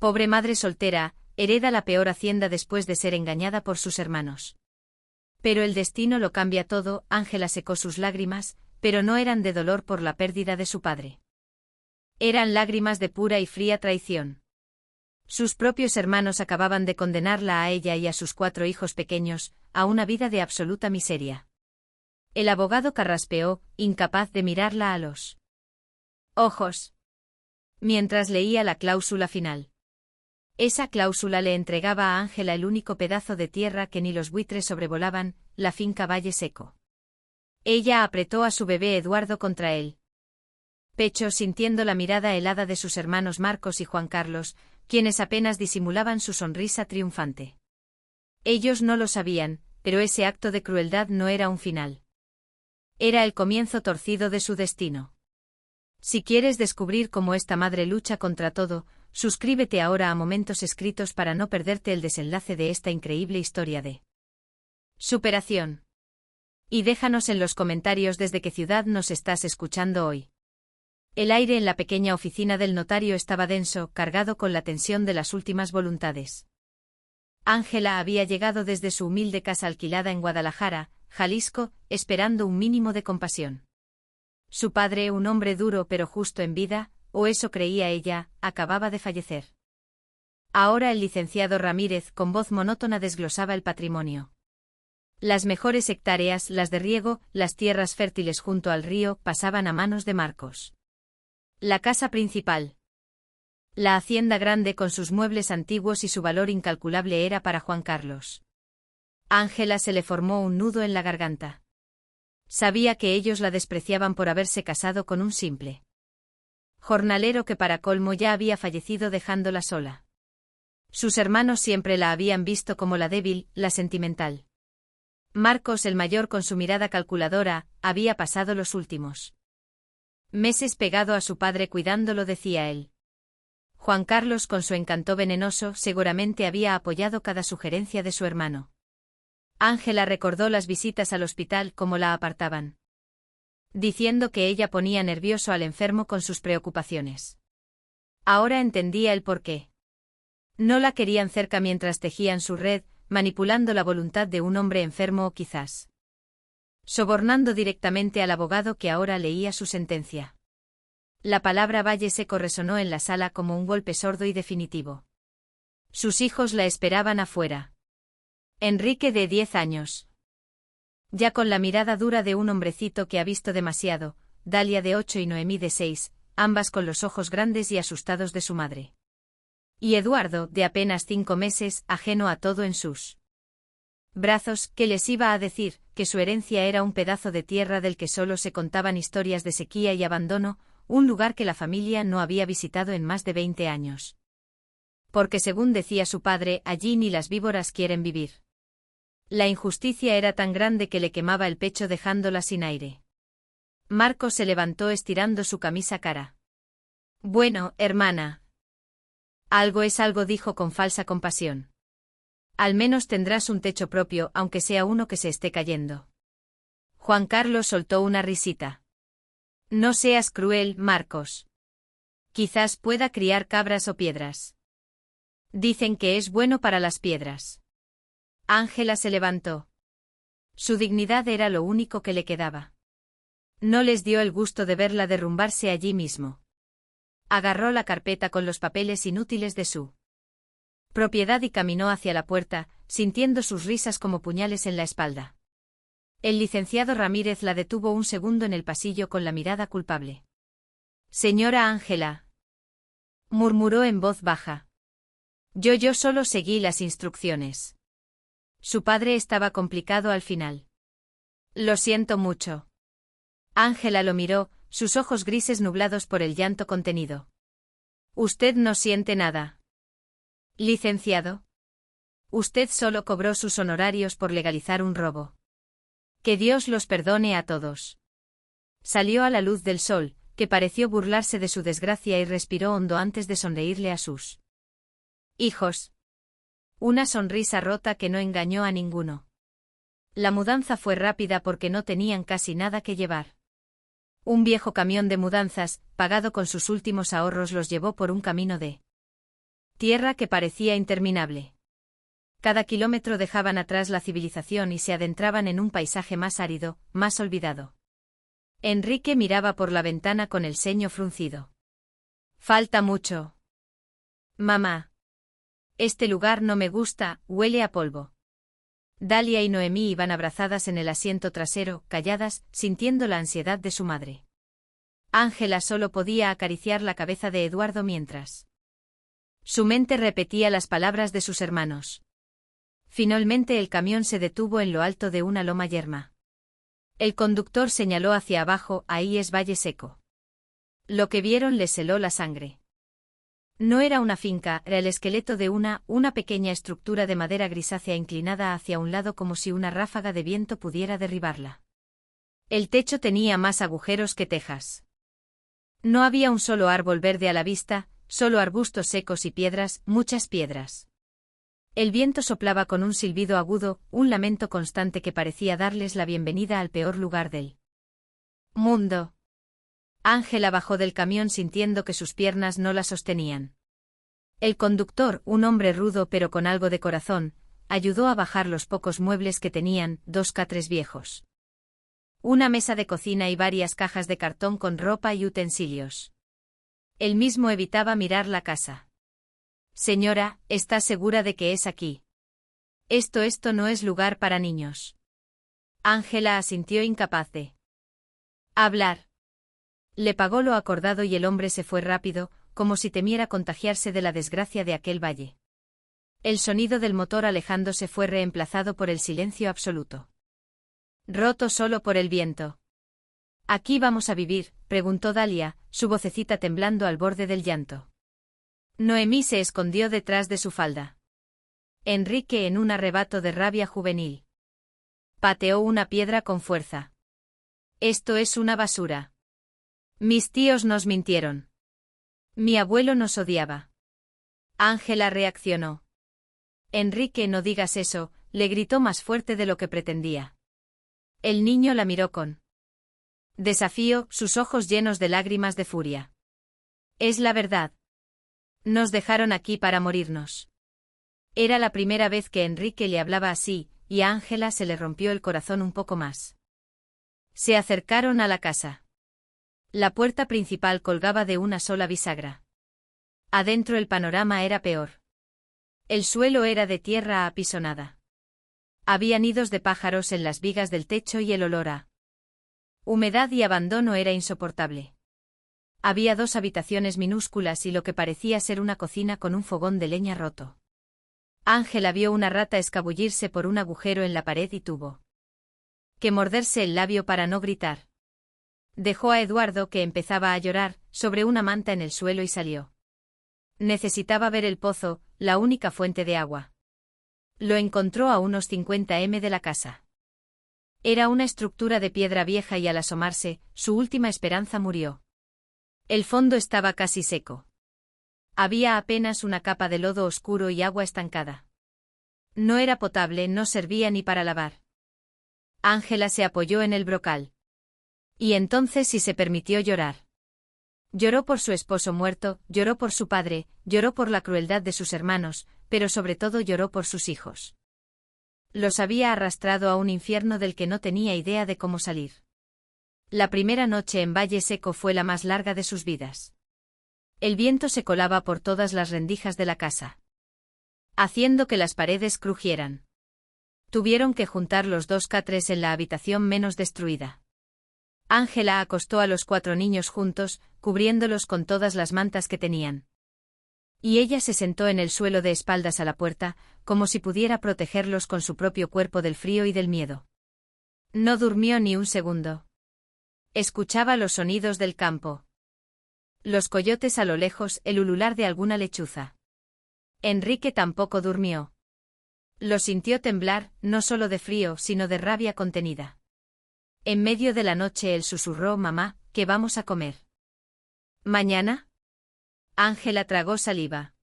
Pobre madre soltera, hereda la peor hacienda después de ser engañada por sus hermanos. Pero el destino lo cambia todo. Ángela secó sus lágrimas, pero no eran de dolor por la pérdida de su padre. Eran lágrimas de pura y fría traición. Sus propios hermanos acababan de condenarla a ella y a sus 4 hijos pequeños, a una vida de absoluta miseria. El abogado carraspeó, incapaz de mirarla a los ojos, mientras leía la cláusula final. Esa cláusula le entregaba a Ángela el único pedazo de tierra que ni los buitres sobrevolaban, la finca Valle Seco. Ella apretó a su bebé Eduardo contra él pecho, sintiendo la mirada helada de sus hermanos Marcos y Juan Carlos, quienes apenas disimulaban su sonrisa triunfante. Ellos no lo sabían, pero ese acto de crueldad no era un final. Era el comienzo torcido de su destino. Si quieres descubrir cómo esta madre lucha contra todo, suscríbete ahora a Momentos Escritos para no perderte el desenlace de esta increíble historia de superación. Y déjanos en los comentarios desde qué ciudad nos estás escuchando hoy. El aire en la pequeña oficina del notario estaba denso, cargado con la tensión de las últimas voluntades. Ángela había llegado desde su humilde casa alquilada en Guadalajara, Jalisco, esperando un mínimo de compasión. Su padre, un hombre duro pero justo en vida, o eso creía ella, acababa de fallecer. Ahora el licenciado Ramírez con voz monótona desglosaba el patrimonio. Las mejores hectáreas, las de riego, las tierras fértiles junto al río, pasaban a manos de Marcos. La casa principal. La hacienda grande con sus muebles antiguos y su valor incalculable era para Juan Carlos. Ángela se le formó un nudo en la garganta. Sabía que ellos la despreciaban por haberse casado con un simple jornalero que para colmo ya había fallecido dejándola sola. Sus hermanos siempre la habían visto como la débil, la sentimental. Marcos, el mayor con su mirada calculadora, había pasado los últimos meses pegado a su padre cuidándolo, decía él. Juan Carlos, con su encanto venenoso, seguramente había apoyado cada sugerencia de su hermano. Ángela recordó las visitas al hospital, cómo la apartaban, diciendo que ella ponía nervioso al enfermo con sus preocupaciones. Ahora entendía el porqué. No la querían cerca mientras tejían su red, manipulando la voluntad de un hombre enfermo o quizás sobornando directamente al abogado que ahora leía su sentencia. La palabra Valle Seco resonó en la sala como un golpe sordo y definitivo. Sus hijos la esperaban afuera. Enrique, de 10 años. Ya con la mirada dura de un hombrecito que ha visto demasiado, Dalia, de 8 y Noemí, de 6, ambas con los ojos grandes y asustados de su madre. Y Eduardo, de apenas 5 meses, ajeno a todo en sus brazos. ¿Qué les iba a decir? Que su herencia era un pedazo de tierra del que solo se contaban historias de sequía y abandono, un lugar que la familia no había visitado en más de 20 años. Porque según decía su padre, allí ni las víboras quieren vivir. La injusticia era tan grande que le quemaba el pecho dejándola sin aire. Marcos se levantó estirando su camisa cara. Bueno, hermana. Algo es algo, dijo con falsa compasión. Al menos tendrás un techo propio, aunque sea uno que se esté cayendo. Juan Carlos soltó una risita. No seas cruel, Marcos. Quizás pueda criar cabras o piedras. Dicen que es bueno para las piedras. Ángela se levantó. Su dignidad era lo único que le quedaba. No les dio el gusto de verla derrumbarse allí mismo. Agarró la carpeta con los papeles inútiles de su propiedad y caminó hacia la puerta, sintiendo sus risas como puñales en la espalda. El licenciado Ramírez la detuvo un segundo en el pasillo con la mirada culpable. Señora Ángela, murmuró en voz baja. Yo solo seguí las instrucciones. Su padre estaba complicado al final. Lo siento mucho. Ángela lo miró, sus ojos grises nublados por el llanto contenido. Usted no siente nada. Licenciado. Usted solo cobró sus honorarios por legalizar un robo. Que Dios los perdone a todos. Salió a la luz del sol, que pareció burlarse de su desgracia, y respiró hondo antes de sonreírle a sus hijos. Una sonrisa rota que no engañó a ninguno. La mudanza fue rápida porque no tenían casi nada que llevar. Un viejo camión de mudanzas, pagado con sus últimos ahorros, los llevó por un camino de Tierra que parecía interminable. Cada kilómetro dejaban atrás la civilización y se adentraban en un paisaje más árido, más olvidado. Enrique miraba por la ventana con el ceño fruncido. Falta mucho. Mamá. Este lugar no me gusta, huele a polvo. Dalia y Noemí iban abrazadas en el asiento trasero, calladas, sintiendo la ansiedad de su madre. Ángela solo podía acariciar la cabeza de Eduardo mientras su mente repetía las palabras de sus hermanos. Finalmente el camión se detuvo en lo alto de una loma yerma. El conductor señaló hacia abajo, ahí es Valle Seco. Lo que vieron les heló la sangre. No era una finca, era el esqueleto de una pequeña estructura de madera grisácea inclinada hacia un lado como si una ráfaga de viento pudiera derribarla. El techo tenía más agujeros que tejas. No había un solo árbol verde a la vista, solo arbustos secos y piedras, muchas piedras. El viento soplaba con un silbido agudo, un lamento constante que parecía darles la bienvenida al peor lugar del mundo. Ángela bajó del camión sintiendo que sus piernas no la sostenían. El conductor, un hombre rudo pero con algo de corazón, ayudó a bajar los pocos muebles que tenían, 2 catres viejos. Una mesa de cocina y varias cajas de cartón con ropa y utensilios. Él mismo evitaba mirar la casa. Señora, ¿está segura de que es aquí? Esto no es lugar para niños. Ángela asintió incapaz de hablar. Le pagó lo acordado y el hombre se fue rápido, como si temiera contagiarse de la desgracia de aquel valle. El sonido del motor alejándose fue reemplazado por el silencio absoluto. Roto solo por el viento. ¿Aquí vamos a vivir?, preguntó Dalia, su vocecita temblando al borde del llanto. Noemí se escondió detrás de su falda. Enrique, en un arrebato de rabia juvenil, pateó una piedra con fuerza. Esto es una basura. Mis tíos nos mintieron. Mi abuelo nos odiaba. Ángela reaccionó. Enrique, no digas eso, le gritó más fuerte de lo que pretendía. El niño la miró con desafío, sus ojos llenos de lágrimas de furia. Es la verdad. Nos dejaron aquí para morirnos. Era la primera vez que Enrique le hablaba así, y a Ángela se le rompió el corazón un poco más. Se acercaron a la casa. La puerta principal colgaba de una sola bisagra. Adentro el panorama era peor. El suelo era de tierra apisonada. Había nidos de pájaros en las vigas del techo y el olor a humedad y abandono era insoportable. Había 2 habitaciones minúsculas y lo que parecía ser una cocina con un fogón de leña roto. Ángela vio una rata escabullirse por un agujero en la pared y tuvo que morderse el labio para no gritar. Dejó a Eduardo, que empezaba a llorar, sobre una manta en el suelo y salió. Necesitaba ver el pozo, la única fuente de agua. Lo encontró a unos 50 m de la casa. Era una estructura de piedra vieja y al asomarse, su última esperanza murió. El fondo estaba casi seco. Había apenas una capa de lodo oscuro y agua estancada. No era potable, no servía ni para lavar. Ángela se apoyó en el brocal. Y entonces sí se permitió llorar. Lloró por su esposo muerto, lloró por su padre, lloró por la crueldad de sus hermanos, pero sobre todo lloró por sus hijos. Los había arrastrado a un infierno del que no tenía idea de cómo salir. La primera noche en Valle Seco fue la más larga de sus vidas. El viento se colaba por todas las rendijas de la casa, haciendo que las paredes crujieran. Tuvieron que juntar los 2 catres en la habitación menos destruida. Ángela acostó a los 4 niños juntos, cubriéndolos con todas las mantas que tenían. Y ella se sentó en el suelo de espaldas a la puerta, como si pudiera protegerlos con su propio cuerpo del frío y del miedo. No durmió ni un segundo. Escuchaba los sonidos del campo. Los coyotes a lo lejos, el ulular de alguna lechuza. Enrique tampoco durmió. Lo sintió temblar, no solo de frío, sino de rabia contenida. En medio de la noche él susurró: «Mamá, ¿qué vamos a comer? ¿Mañana?» Ángela tragó saliva.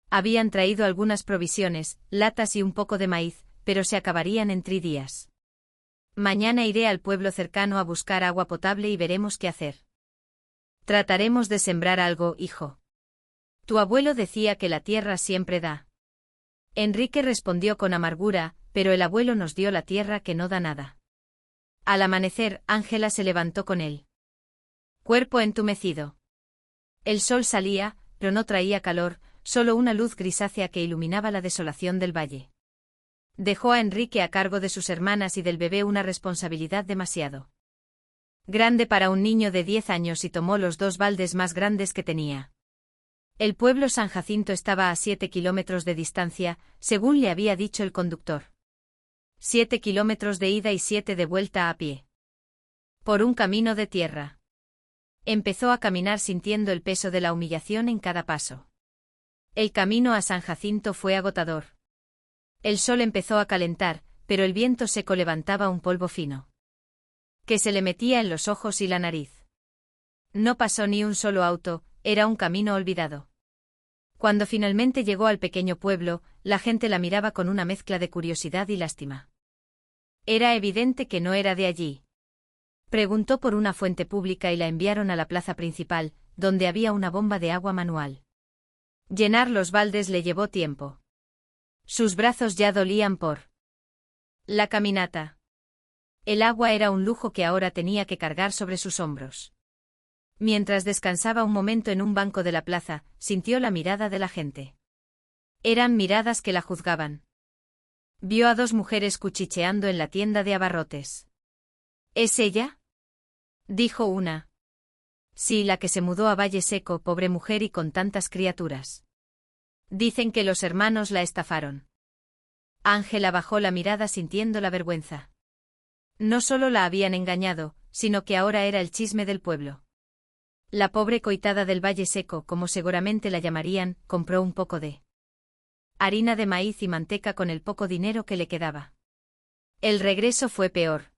Habían traído algunas provisiones, latas y un poco de maíz, pero se acabarían en 3 días. Mañana iré al pueblo cercano a buscar agua potable y veremos qué hacer. Trataremos de sembrar algo, hijo. Tu abuelo decía que la tierra siempre da. Enrique respondió con amargura, pero el abuelo nos dio la tierra que no da nada. Al amanecer, Ángela se levantó con él. Cuerpo entumecido. El sol salía, pero no traía calor, solo una luz grisácea que iluminaba la desolación del valle. Dejó a Enrique a cargo de sus hermanas y del bebé, una responsabilidad demasiado grande para un niño de 10 años, y tomó los 2 baldes más grandes que tenía. El pueblo San Jacinto estaba a 7 kilómetros de distancia, según le había dicho el conductor. 7 kilómetros de ida y 7 de vuelta a pie. Por un camino de tierra. Empezó a caminar sintiendo el peso de la humillación en cada paso. El camino a San Jacinto fue agotador. El sol empezó a calentar, pero el viento seco levantaba un polvo fino que se le metía en los ojos y la nariz. No pasó ni un solo auto, era un camino olvidado. Cuando finalmente llegó al pequeño pueblo, la gente la miraba con una mezcla de curiosidad y lástima. Era evidente que no era de allí. Preguntó por una fuente pública y la enviaron a la plaza principal, donde había una bomba de agua manual. Llenar los baldes le llevó tiempo. Sus brazos ya dolían por la caminata. El agua era un lujo que ahora tenía que cargar sobre sus hombros. Mientras descansaba un momento en un banco de la plaza, sintió la mirada de la gente. Eran miradas que la juzgaban. Vio a 2 mujeres cuchicheando en la tienda de abarrotes. ¿Es ella?, dijo una. Sí, la que se mudó a Valle Seco, pobre mujer y con tantas criaturas. Dicen que los hermanos la estafaron. Ángela bajó la mirada sintiendo la vergüenza. No solo la habían engañado, sino que ahora era el chisme del pueblo. La pobre coitada del Valle Seco, como seguramente la llamarían, compró un poco de harina de maíz y manteca con el poco dinero que le quedaba. El regreso fue peor.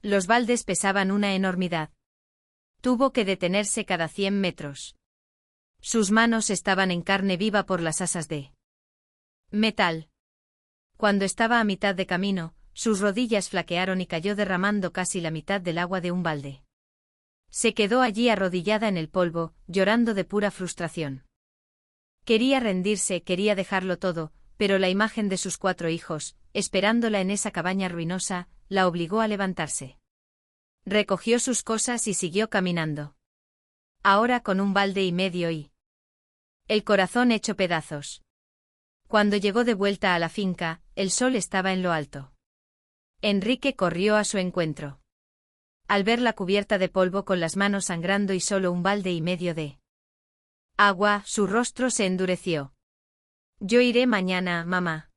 Los baldes pesaban una enormidad. Tuvo que detenerse cada 100 metros. Sus manos estaban en carne viva por las asas de metal. Cuando estaba a mitad de camino, sus rodillas flaquearon y cayó derramando casi la mitad del agua de un balde. Se quedó allí arrodillada en el polvo, llorando de pura frustración. Quería rendirse, quería dejarlo todo, pero la imagen de sus 4 hijos, esperándola en esa cabaña ruinosa, la obligó a levantarse. Recogió sus cosas y siguió caminando. Ahora con un balde y medio y el corazón hecho pedazos. Cuando llegó de vuelta a la finca, el sol estaba en lo alto. Enrique corrió a su encuentro. Al ver la cubierta de polvo con las manos sangrando y solo un balde y medio de agua, su rostro se endureció. Yo iré mañana, mamá.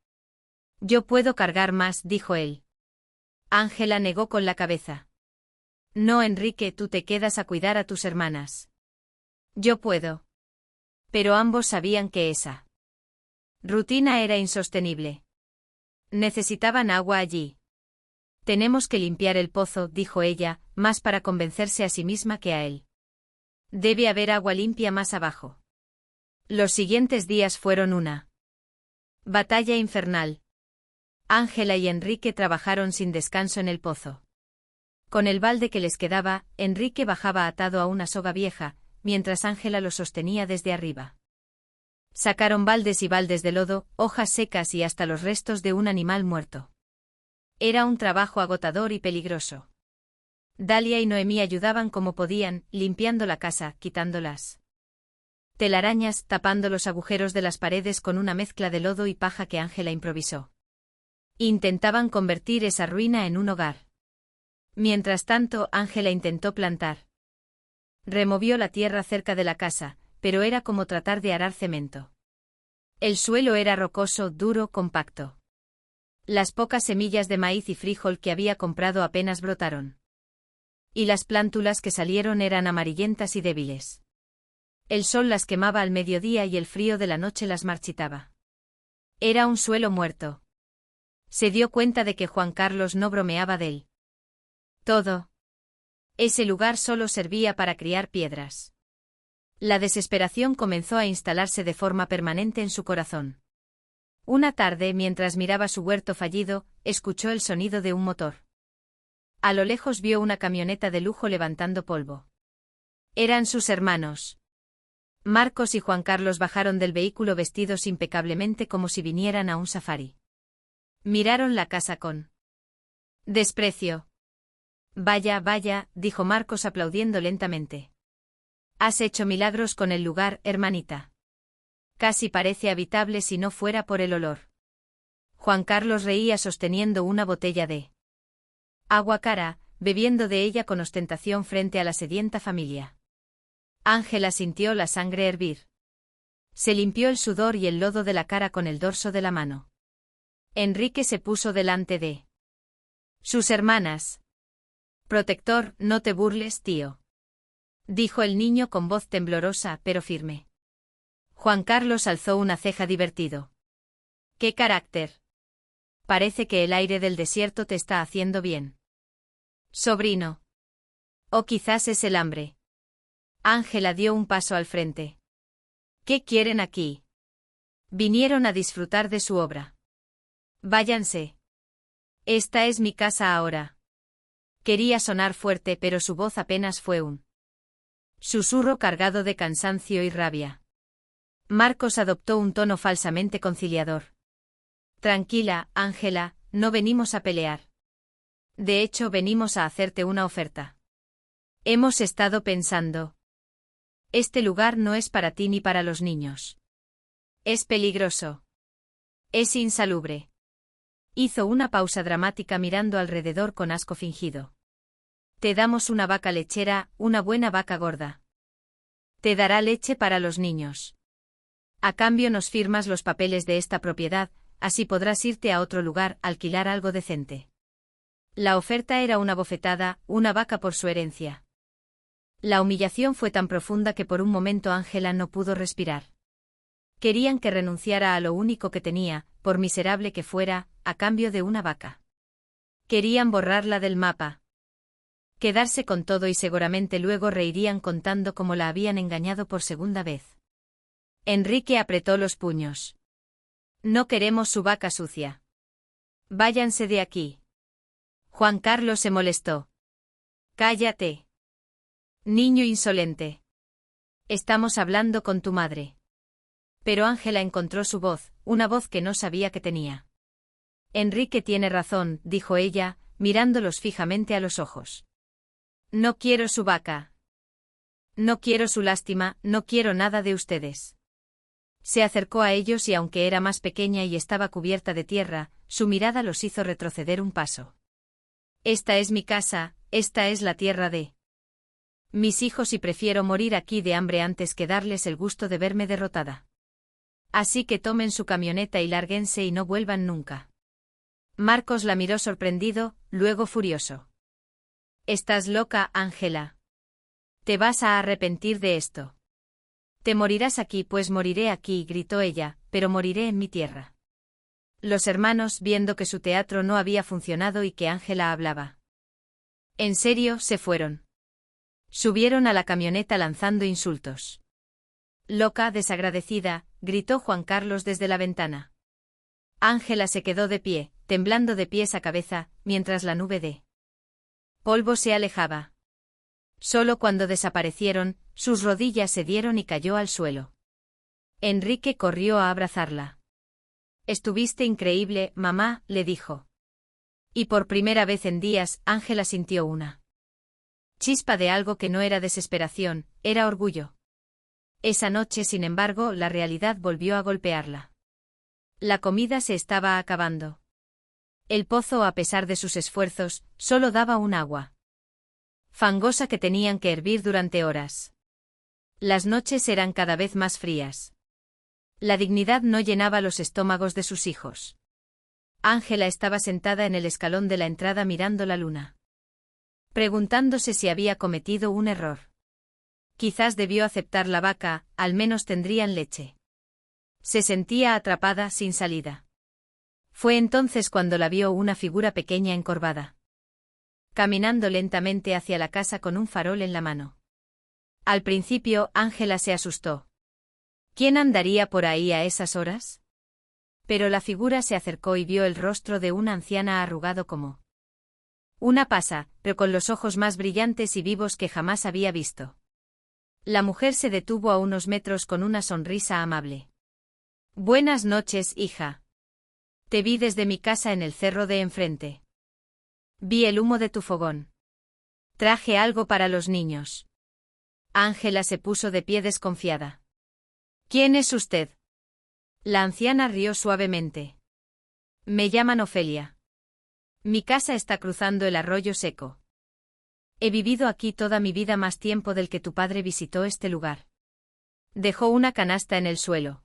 Yo puedo cargar más, dijo él. Ángela negó con la cabeza. No, Enrique, tú te quedas a cuidar a tus hermanas. Yo puedo. Pero ambos sabían que esa rutina era insostenible. Necesitaban agua allí. Tenemos que limpiar el pozo, dijo ella, más para convencerse a sí misma que a él. Debe haber agua limpia más abajo. Los siguientes días fueron una batalla infernal. Ángela y Enrique trabajaron sin descanso en el pozo. Con el balde que les quedaba, Enrique bajaba atado a una soga vieja, mientras Ángela lo sostenía desde arriba. Sacaron baldes y baldes de lodo, hojas secas y hasta los restos de un animal muerto. Era un trabajo agotador y peligroso. Dalia y Noemí ayudaban como podían, limpiando la casa, quitando las telarañas, tapando los agujeros de las paredes con una mezcla de lodo y paja que Ángela improvisó. Intentaban convertir esa ruina en un hogar. Mientras tanto, Ángela intentó plantar. Removió la tierra cerca de la casa, pero era como tratar de arar cemento. El suelo era rocoso, duro, compacto. Las pocas semillas de maíz y frijol que había comprado apenas brotaron. Y las plántulas que salieron eran amarillentas y débiles. El sol las quemaba al mediodía y el frío de la noche las marchitaba. Era un suelo muerto. Se dio cuenta de que Juan Carlos no bromeaba de él. Todo. Ese lugar solo servía para criar piedras. La desesperación comenzó a instalarse de forma permanente en su corazón. Una tarde, mientras miraba su huerto fallido, escuchó el sonido de un motor. A lo lejos vio una camioneta de lujo levantando polvo. Eran sus hermanos. Marcos y Juan Carlos bajaron del vehículo vestidos impecablemente como si vinieran a un safari. Miraron la casa con desprecio. Vaya, vaya, dijo Marcos aplaudiendo lentamente. Has hecho milagros con el lugar, hermanita. Casi parece habitable si no fuera por el olor. Juan Carlos reía sosteniendo una botella de agua cara, bebiendo de ella con ostentación frente a la sedienta familia. Ángela sintió la sangre hervir. Se limpió el sudor y el lodo de la cara con el dorso de la mano. Enrique se puso delante de sus hermanas. Protector, no te burles, tío. Dijo el niño con voz temblorosa pero firme. Juan Carlos alzó una ceja divertido. ¡Qué carácter! Parece que el aire del desierto te está haciendo bien. Sobrino. O quizás es el hambre. Ángela dio un paso al frente. ¿Qué quieren aquí? Vinieron a disfrutar de su obra. Váyanse. Esta es mi casa ahora. Quería sonar fuerte, pero su voz apenas fue un susurro cargado de cansancio y rabia. Marcos adoptó un tono falsamente conciliador. Tranquila, Ángela, no venimos a pelear. De hecho, venimos a hacerte una oferta. Hemos estado pensando. Este lugar no es para ti ni para los niños. Es peligroso. Es insalubre. Hizo una pausa dramática mirando alrededor con asco fingido. Te damos una vaca lechera, una buena vaca gorda. Te dará leche para los niños. A cambio nos firmas los papeles de esta propiedad, así podrás irte a otro lugar, alquilar algo decente. La oferta era una bofetada, una vaca por su herencia. La humillación fue tan profunda que por un momento Ángela no pudo respirar. Querían que renunciara a lo único que tenía, por miserable que fuera, a cambio de una vaca. Querían borrarla del mapa. Quedarse con todo y seguramente luego reirían contando cómo la habían engañado por segunda vez. Enrique apretó los puños. No queremos su vaca sucia. Váyanse de aquí. Juan Carlos se molestó. Cállate. Niño insolente. Estamos hablando con tu madre. Pero Ángela encontró su voz, una voz que no sabía que tenía. Enrique tiene razón, dijo ella, mirándolos fijamente a los ojos. No quiero su vaca. No quiero su lástima, no quiero nada de ustedes. Se acercó a ellos y aunque era más pequeña y estaba cubierta de tierra, su mirada los hizo retroceder un paso. Esta es mi casa, esta es la tierra de mis hijos y prefiero morir aquí de hambre antes que darles el gusto de verme derrotada. Así que tomen su camioneta y lárguense y no vuelvan nunca. Marcos la miró sorprendido, luego furioso. Estás loca, Ángela. Te vas a arrepentir de esto. Te morirás aquí, pues moriré aquí, gritó ella, pero moriré en mi tierra. Los hermanos, viendo que su teatro no había funcionado y que Ángela hablaba en serio, se fueron. Subieron a la camioneta lanzando insultos. Loca, desagradecida, gritó Juan Carlos desde la ventana. Ángela se quedó de pie, temblando de pies a cabeza, mientras la nube de polvo se alejaba. Solo cuando desaparecieron, sus rodillas se dieron y cayó al suelo. Enrique corrió a abrazarla. Estuviste increíble, mamá, le dijo. Y por primera vez en días, Ángela sintió una chispa de algo que no era desesperación, era orgullo. Esa noche, sin embargo, la realidad volvió a golpearla. La comida se estaba acabando. El pozo, a pesar de sus esfuerzos, solo daba un agua fangosa que tenían que hervir durante horas. Las noches eran cada vez más frías. La dignidad no llenaba los estómagos de sus hijos. Ángela estaba sentada en el escalón de la entrada mirando la luna, preguntándose si había cometido un error. Quizás debió aceptar la vaca, al menos tendrían leche. Se sentía atrapada, sin salida. Fue entonces cuando la vio una figura pequeña encorvada, caminando lentamente hacia la casa con un farol en la mano. Al principio, Ángela se asustó. ¿Quién andaría por ahí a esas horas? Pero la figura se acercó y vio el rostro de una anciana arrugado como una pasa, pero con los ojos más brillantes y vivos que jamás había visto. La mujer se detuvo a unos metros con una sonrisa amable. Buenas noches, hija. Te vi desde mi casa en el cerro de enfrente. Vi el humo de tu fogón. Traje algo para los niños. Ángela se puso de pie desconfiada. ¿Quién es usted? La anciana rió suavemente. Me llaman Ofelia. Mi casa está cruzando el arroyo seco. He vivido aquí toda mi vida, más tiempo del que tu padre visitó este lugar. Dejó una canasta en el suelo.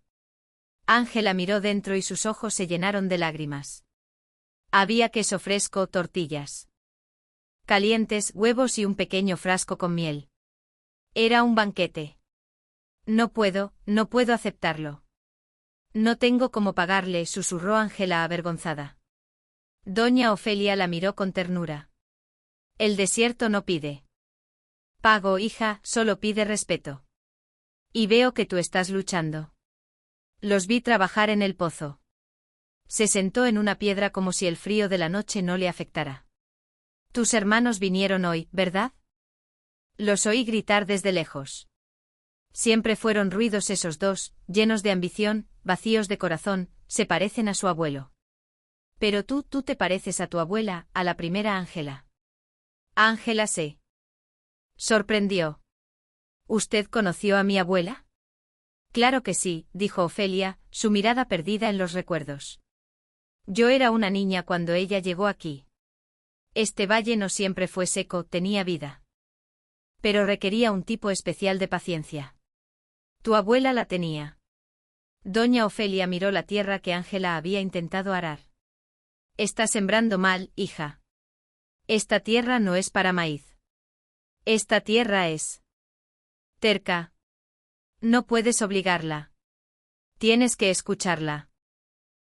Ángela miró dentro y sus ojos se llenaron de lágrimas. Había queso fresco, tortillas calientes, huevos y un pequeño frasco con miel. Era un banquete. No puedo aceptarlo. No tengo cómo pagarle, susurró Ángela avergonzada. Doña Ofelia la miró con ternura. El desierto no pide pago, hija, solo pide respeto. Y veo que tú estás luchando. Los vi trabajar en el pozo. Se sentó en una piedra como si el frío de la noche no le afectara. Tus hermanos vinieron hoy, ¿verdad? Los oí gritar desde lejos. Siempre fueron ruidos esos dos, llenos de ambición, vacíos de corazón, se parecen a su abuelo. Pero tú te pareces a tu abuela, a la primera Ángela. Ángela se sorprendió. ¿Usted conoció a mi abuela? Claro que sí, dijo Ofelia, su mirada perdida en los recuerdos. Yo era una niña cuando ella llegó aquí. Este valle no siempre fue seco, tenía vida. Pero requería un tipo especial de paciencia. Tu abuela la tenía. Doña Ofelia miró la tierra que Ángela había intentado arar. Está sembrando mal, hija. Esta tierra no es para maíz. Esta tierra es terca. No puedes obligarla. Tienes que escucharla.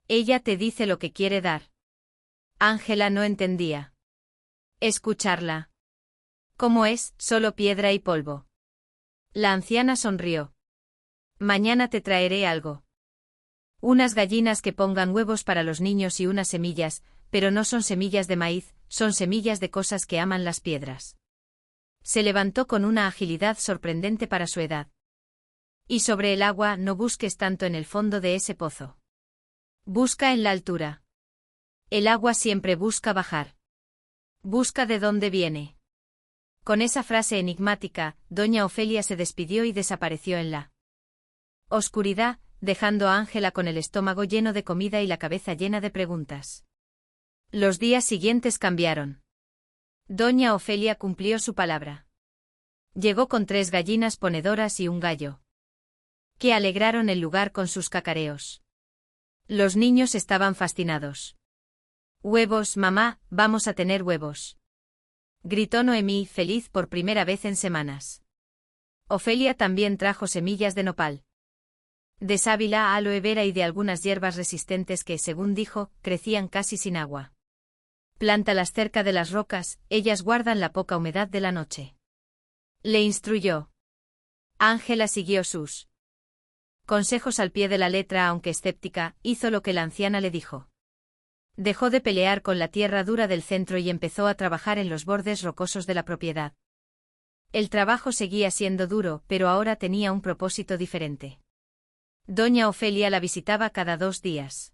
Ella te dice lo que quiere dar. Ángela no entendía. Escucharla. ¿Cómo es? Solo piedra y polvo. La anciana sonrió. Mañana te traeré algo. Unas gallinas que pongan huevos para los niños y unas semillas, pero no son semillas de maíz, son semillas de cosas que aman las piedras. Se levantó con una agilidad sorprendente para su edad. Y sobre el agua, no busques tanto en el fondo de ese pozo. Busca en la altura. El agua siempre busca bajar. Busca de dónde viene. Con esa frase enigmática, doña Ofelia se despidió y desapareció en la oscuridad, dejando a Ángela con el estómago lleno de comida y la cabeza llena de preguntas. Los días siguientes cambiaron. Doña Ofelia cumplió su palabra. Llegó con 3 gallinas ponedoras y un gallo, que alegraron el lugar con sus cacareos. Los niños estaban fascinados. Huevos, mamá, vamos a tener huevos. Gritó Noemí, feliz por primera vez en semanas. Ofelia también trajo semillas de nopal, de sábila, aloe vera y de algunas hierbas resistentes que, según dijo, crecían casi sin agua. Plántalas cerca de las rocas, ellas guardan la poca humedad de la noche. Le instruyó. Ángela siguió sus consejos al pie de la letra, aunque escéptica, hizo lo que la anciana le dijo. Dejó de pelear con la tierra dura del centro y empezó a trabajar en los bordes rocosos de la propiedad. El trabajo seguía siendo duro, pero ahora tenía un propósito diferente. Doña Ofelia la visitaba cada 2 días.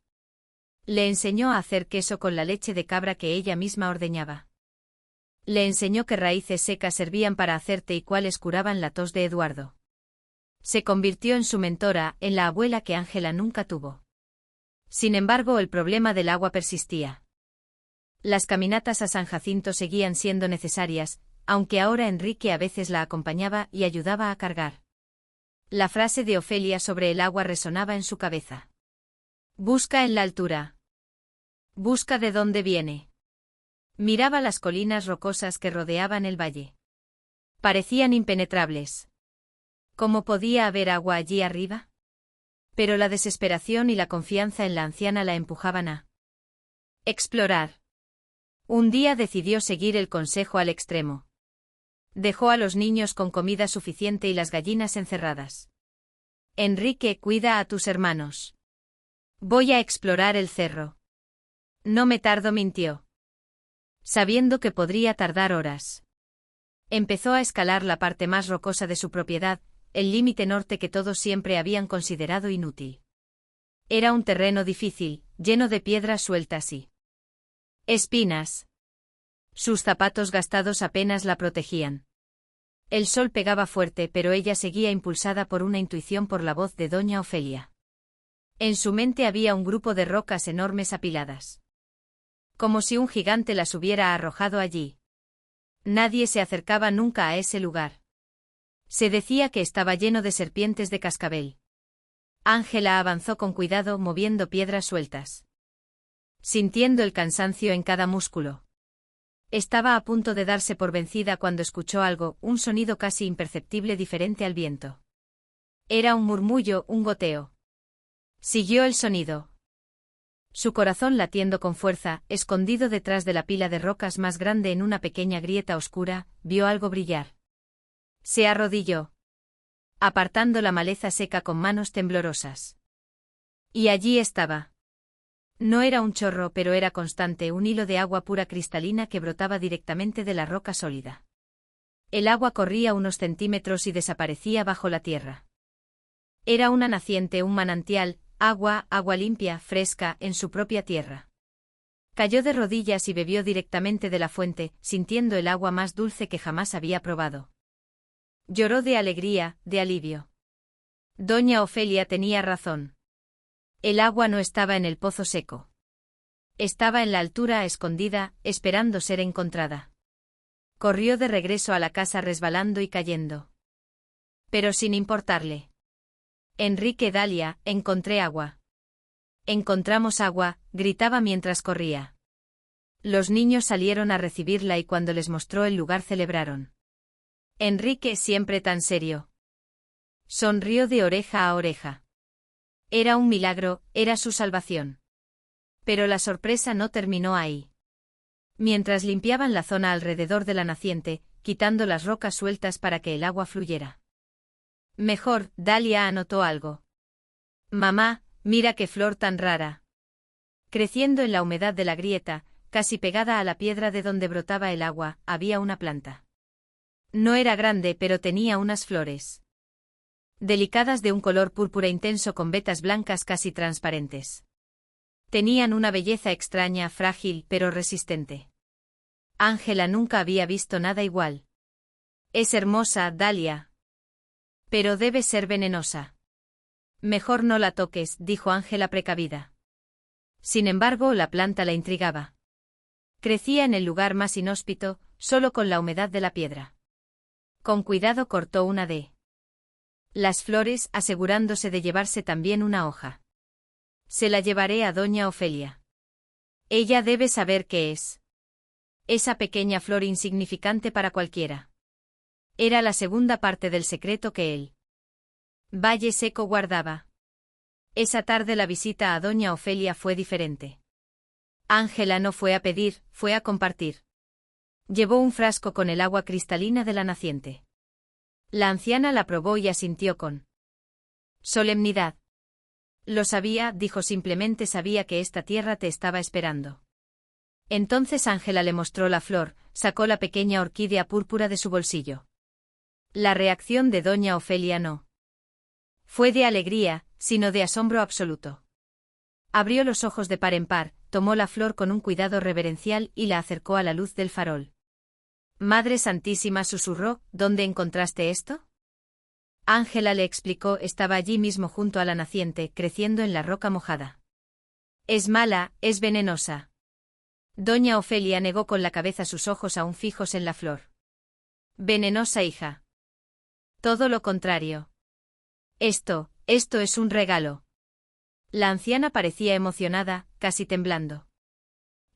Le enseñó a hacer queso con la leche de cabra que ella misma ordeñaba. Le enseñó qué raíces secas servían para hacer té y cuáles curaban la tos de Eduardo. Se convirtió en su mentora, en la abuela que Ángela nunca tuvo. Sin embargo, el problema del agua persistía. Las caminatas a San Jacinto seguían siendo necesarias, aunque ahora Enrique a veces la acompañaba y ayudaba a cargar. La frase de Ofelia sobre el agua resonaba en su cabeza. Busca en la altura. Busca de dónde viene. Miraba las colinas rocosas que rodeaban el valle. Parecían impenetrables. ¿Cómo podía haber agua allí arriba? Pero la desesperación y la confianza en la anciana la empujaban a explorar. Un día decidió seguir el consejo al extremo. Dejó a los niños con comida suficiente y las gallinas encerradas. Enrique, cuida a tus hermanos. Voy a explorar el cerro. No me tardo, mintió. Sabiendo que podría tardar horas. Empezó a escalar la parte más rocosa de su propiedad, el límite norte que todos siempre habían considerado inútil. Era un terreno difícil, lleno de piedras sueltas y espinas. Sus zapatos gastados apenas la protegían. El sol pegaba fuerte, pero ella seguía impulsada por una intuición por la voz de doña Ofelia. En su mente había un grupo de rocas enormes apiladas. Como si un gigante las hubiera arrojado allí. Nadie se acercaba nunca a ese lugar. Se decía que estaba lleno de serpientes de cascabel. Ángela avanzó con cuidado moviendo piedras sueltas. Sintiendo el cansancio en cada músculo. Estaba a punto de darse por vencida cuando escuchó algo, un sonido casi imperceptible diferente al viento. Era un murmullo, un goteo. Siguió el sonido. Su corazón latiendo con fuerza, escondido detrás de la pila de rocas más grande en una pequeña grieta oscura, vio algo brillar. Se arrodilló, apartando la maleza seca con manos temblorosas. Y allí estaba. No era un chorro, pero era constante, un hilo de agua pura cristalina que brotaba directamente de la roca sólida. El agua corría unos centímetros y desaparecía bajo la tierra. Era una naciente, un manantial, agua limpia, fresca, en su propia tierra. Cayó de rodillas y bebió directamente de la fuente, sintiendo el agua más dulce que jamás había probado. Lloró de alegría, de alivio. Doña Ofelia tenía razón. El agua no estaba en el pozo seco. Estaba en la altura, escondida, esperando ser encontrada. Corrió de regreso a la casa resbalando y cayendo. Pero sin importarle. Enrique, Dalia, encontré agua. Encontramos agua, gritaba mientras corría. Los niños salieron a recibirla y cuando les mostró el lugar celebraron. Enrique, siempre tan serio. Sonrió de oreja a oreja. Era un milagro, era su salvación. Pero la sorpresa no terminó ahí. Mientras limpiaban la zona alrededor de la naciente, quitando las rocas sueltas para que el agua fluyera. Mejor, Dalia anotó algo. Mamá, mira qué flor tan rara. Creciendo en la humedad de la grieta, casi pegada a la piedra de donde brotaba el agua, había una planta. No era grande, pero tenía unas flores delicadas de un color púrpura intenso con vetas blancas casi transparentes. Tenían una belleza extraña, frágil, pero resistente. Ángela nunca había visto nada igual. Es hermosa, Dalia. Pero debe ser venenosa. Mejor no la toques, dijo Ángela precavida. Sin embargo, la planta la intrigaba. Crecía en el lugar más inhóspito, solo con la humedad de la piedra. Con cuidado cortó una de las flores, asegurándose de llevarse también una hoja. Se la llevaré a doña Ofelia. Ella debe saber qué es. Esa pequeña flor insignificante para cualquiera. Era la segunda parte del secreto que él. Valle Seco guardaba. Esa tarde la visita a doña Ofelia fue diferente. Ángela no fue a pedir, fue a compartir. Llevó un frasco con el agua cristalina de la naciente. La anciana la probó y asintió con solemnidad. Lo sabía, dijo, simplemente sabía que esta tierra te estaba esperando. Entonces Ángela le mostró la flor, sacó la pequeña orquídea púrpura de su bolsillo. La reacción de doña Ofelia no fue de alegría, sino de asombro absoluto. Abrió los ojos de par en par, tomó la flor con un cuidado reverencial y la acercó a la luz del farol. Madre Santísima, susurró, ¿dónde encontraste esto? Ángela le explicó, estaba allí mismo junto a la naciente, creciendo en la roca mojada. Es mala, es venenosa. Doña Ofelia negó con la cabeza, sus ojos aún fijos en la flor. Venenosa, hija. Todo lo contrario. Esto es un regalo. La anciana parecía emocionada, casi temblando.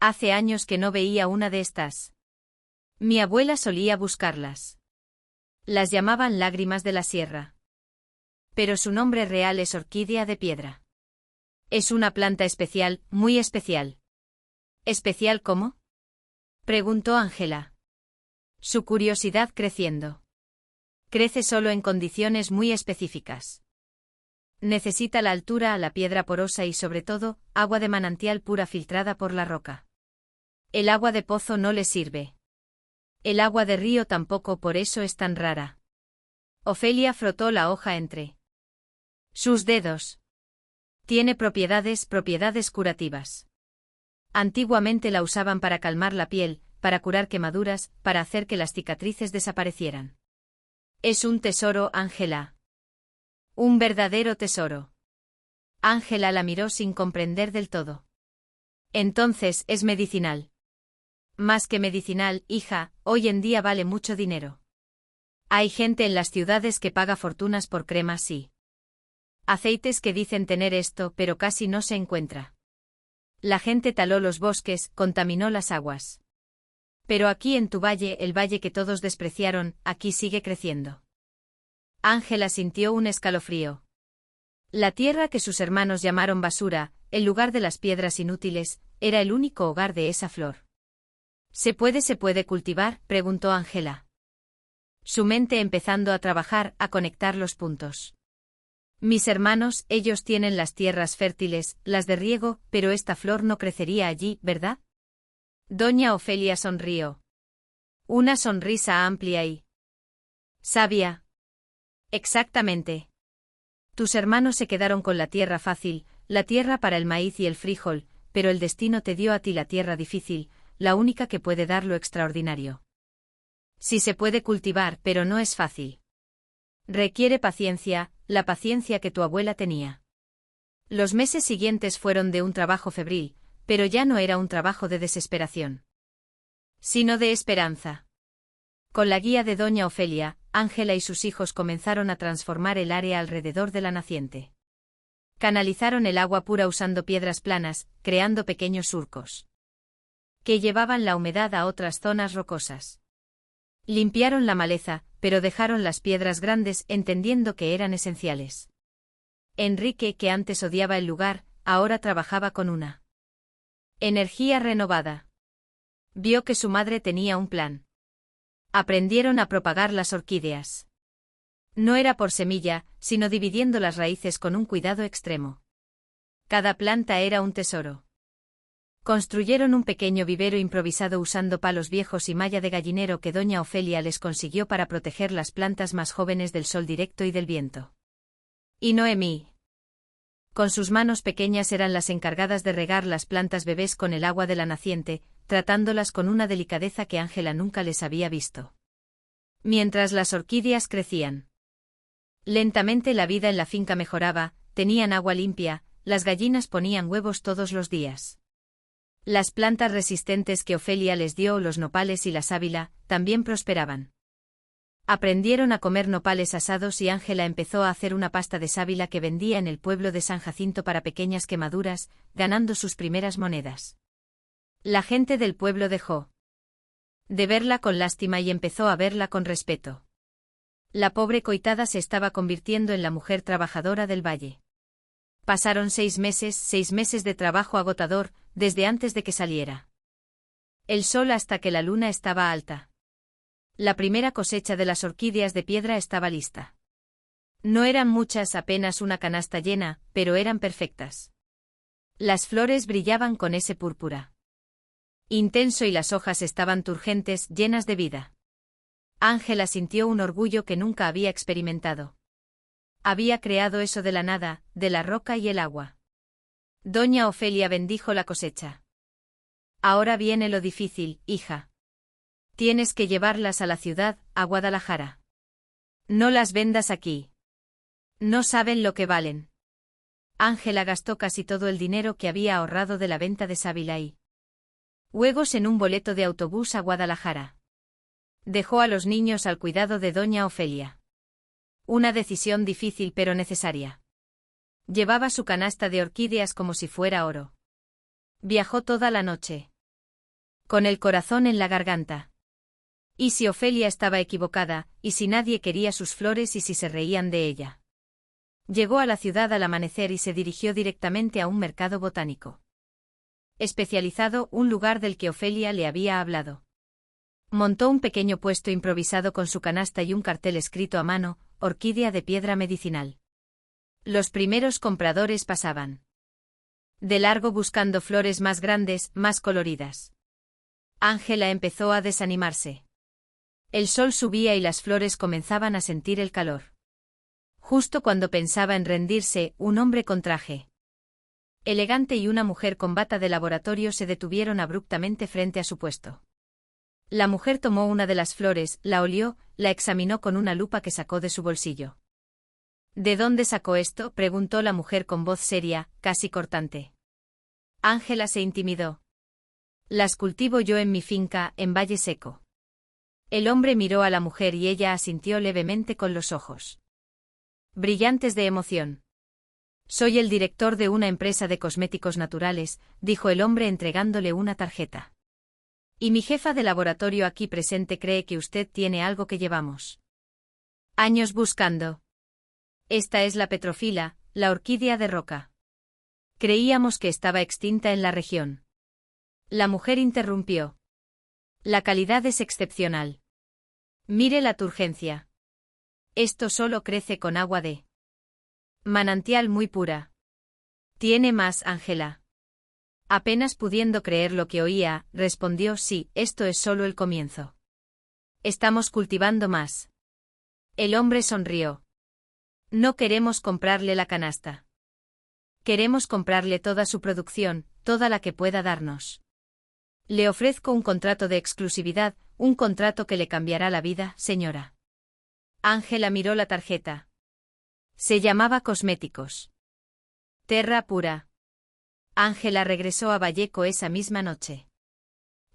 Hace años que no veía una de estas. Mi abuela solía buscarlas. Las llamaban lágrimas de la sierra. Pero su nombre real es orquídea de piedra. Es una planta especial, muy especial. ¿Especial cómo? Preguntó Ángela. Su curiosidad creciendo. Crece solo en condiciones muy específicas. Necesita la altura a la piedra porosa y sobre todo, agua de manantial pura filtrada por la roca. El agua de pozo no le sirve. El agua de río tampoco, por eso es tan rara. Ofelia frotó la hoja entre sus dedos. Tiene propiedades curativas. Antiguamente la usaban para calmar la piel, para curar quemaduras, para hacer que las cicatrices desaparecieran. Es un tesoro, Ángela. Un verdadero tesoro. Ángela la miró sin comprender del todo. Entonces es medicinal. Más que medicinal, hija, hoy en día vale mucho dinero. Hay gente en las ciudades que paga fortunas por cremas y aceites que dicen tener esto, pero casi no se encuentra. La gente taló los bosques, contaminó las aguas. Pero aquí en tu valle, el valle que todos despreciaron, aquí sigue creciendo. Ángela sintió un escalofrío. La tierra que sus hermanos llamaron basura, el lugar de las piedras inútiles, era el único hogar de esa flor. ¿Se puede cultivar?, preguntó Ángela. Su mente empezando a trabajar, a conectar los puntos. Mis hermanos, ellos tienen las tierras fértiles, las de riego, pero esta flor no crecería allí, ¿verdad? Doña Ofelia sonrió. Una sonrisa amplia y sabia. Exactamente. Tus hermanos se quedaron con la tierra fácil, la tierra para el maíz y el frijol, pero el destino te dio a ti la tierra difícil, la única que puede dar lo extraordinario. Sí se puede cultivar, pero no es fácil. Requiere paciencia, la paciencia que tu abuela tenía. Los meses siguientes fueron de un trabajo febril, pero ya no era un trabajo de desesperación, sino de esperanza. Con la guía de doña Ofelia, Ángela y sus hijos comenzaron a transformar el área alrededor de la naciente. Canalizaron el agua pura usando piedras planas, creando pequeños surcos que llevaban la humedad a otras zonas rocosas. Limpiaron la maleza, pero dejaron las piedras grandes entendiendo que eran esenciales. Enrique, que antes odiaba el lugar, ahora trabajaba con una energía renovada. Vio que su madre tenía un plan. Aprendieron a propagar las orquídeas. No era por semilla, sino dividiendo las raíces con un cuidado extremo. Cada planta era un tesoro. Construyeron un pequeño vivero improvisado usando palos viejos y malla de gallinero que doña Ofelia les consiguió para proteger las plantas más jóvenes del sol directo y del viento. Y Noemí, con sus manos pequeñas, eran las encargadas de regar las plantas bebés con el agua de la naciente, tratándolas con una delicadeza que Ángela nunca les había visto. Mientras las orquídeas crecían lentamente, la vida en la finca mejoraba, tenían agua limpia, las gallinas ponían huevos todos los días. Las plantas resistentes que Ofelia les dio, los nopales y la sábila, también prosperaban. Aprendieron a comer nopales asados y Ángela empezó a hacer una pasta de sábila que vendía en el pueblo de San Jacinto para pequeñas quemaduras, ganando sus primeras monedas. La gente del pueblo dejó de verla con lástima y empezó a verla con respeto. La pobre coitada se estaba convirtiendo en la mujer trabajadora del valle. Pasaron 6 meses de trabajo agotador, desde antes de que saliera el sol hasta que la luna estaba alta. La primera cosecha de las orquídeas de piedra estaba lista. No eran muchas, apenas una canasta llena, pero eran perfectas. Las flores brillaban con ese púrpura intenso y las hojas estaban turgentes, llenas de vida. Ángela sintió un orgullo que nunca había experimentado. Había creado eso de la nada, de la roca y el agua. Doña Ofelia bendijo la cosecha. Ahora viene lo difícil, hija. Tienes que llevarlas a la ciudad, a Guadalajara. No las vendas aquí. No saben lo que valen. Ángela gastó casi todo el dinero que había ahorrado de la venta de sábila y huevos en un boleto de autobús a Guadalajara. Dejó a los niños al cuidado de doña Ofelia. Una decisión difícil pero necesaria. Llevaba su canasta de orquídeas como si fuera oro. Viajó toda la noche, con el corazón en la garganta. ¿Y si Ofelia estaba equivocada, y si nadie quería sus flores y si se reían de ella? Llegó a la ciudad al amanecer y se dirigió directamente a un mercado botánico especializado, un lugar del que Ofelia le había hablado. Montó un pequeño puesto improvisado con su canasta y un cartel escrito a mano, orquídea de piedra medicinal. Los primeros compradores pasaban de largo buscando flores más grandes, más coloridas. Ángela empezó a desanimarse. El sol subía y las flores comenzaban a sentir el calor. Justo cuando pensaba en rendirse, un hombre con traje elegante y una mujer con bata de laboratorio se detuvieron abruptamente frente a su puesto. La mujer tomó una de las flores, la olió, la examinó con una lupa que sacó de su bolsillo. ¿De dónde sacó esto?, preguntó la mujer con voz seria, casi cortante. Ángela se intimidó. Las cultivo yo en mi finca, en Valle Seco. El hombre miró a la mujer y ella asintió levemente con los ojos brillantes de emoción. Soy el director de una empresa de cosméticos naturales, dijo el hombre entregándole una tarjeta. Y mi jefa de laboratorio aquí presente cree que usted tiene algo que llevamos años buscando. Esta es la petrofila, la orquídea de roca. Creíamos que estaba extinta en la región. La mujer interrumpió. La calidad es excepcional. Mire la turgencia. Esto solo crece con agua de manantial muy pura. ¿Tiene más, Ángela? Apenas pudiendo creer lo que oía, respondió: sí, esto es solo el comienzo. Estamos cultivando más. El hombre sonrió. No queremos comprarle la canasta. Queremos comprarle toda su producción, toda la que pueda darnos. Le ofrezco un contrato de exclusividad, un contrato que le cambiará la vida, señora. Ángela miró la tarjeta. Se llamaba Cosméticos Terra Pura. Ángela regresó a Valleco esa misma noche.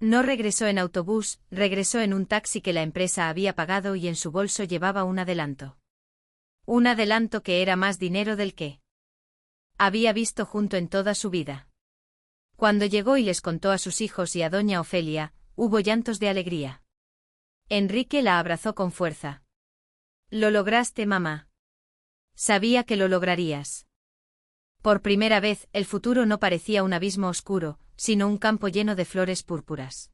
No regresó en autobús, regresó en un taxi que la empresa había pagado y en su bolso llevaba un adelanto. Un adelanto que era más dinero del que había visto junto en toda su vida. Cuando llegó y les contó a sus hijos y a doña Ofelia, hubo llantos de alegría. Enrique la abrazó con fuerza. Lo lograste, mamá. Sabía que lo lograrías. Por primera vez, el futuro no parecía un abismo oscuro, sino un campo lleno de flores púrpuras.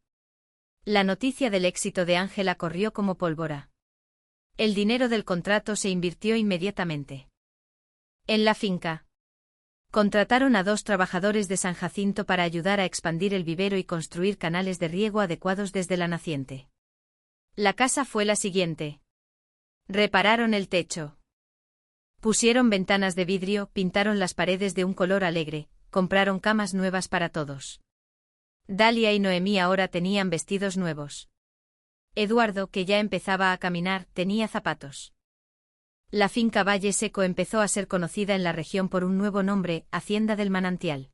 La noticia del éxito de Ángela corrió como pólvora. El dinero del contrato se invirtió inmediatamente. En la finca. Contrataron a 2 trabajadores de San Jacinto para ayudar a expandir el vivero y construir canales de riego adecuados desde la naciente. La casa fue la siguiente. Repararon el techo. Pusieron ventanas de vidrio, pintaron las paredes de un color alegre, compraron camas nuevas para todos. Dalia y Noemí ahora tenían vestidos nuevos. Eduardo, que ya empezaba a caminar, tenía zapatos. La finca Valle Seco empezó a ser conocida en la región por un nuevo nombre, Hacienda del Manantial.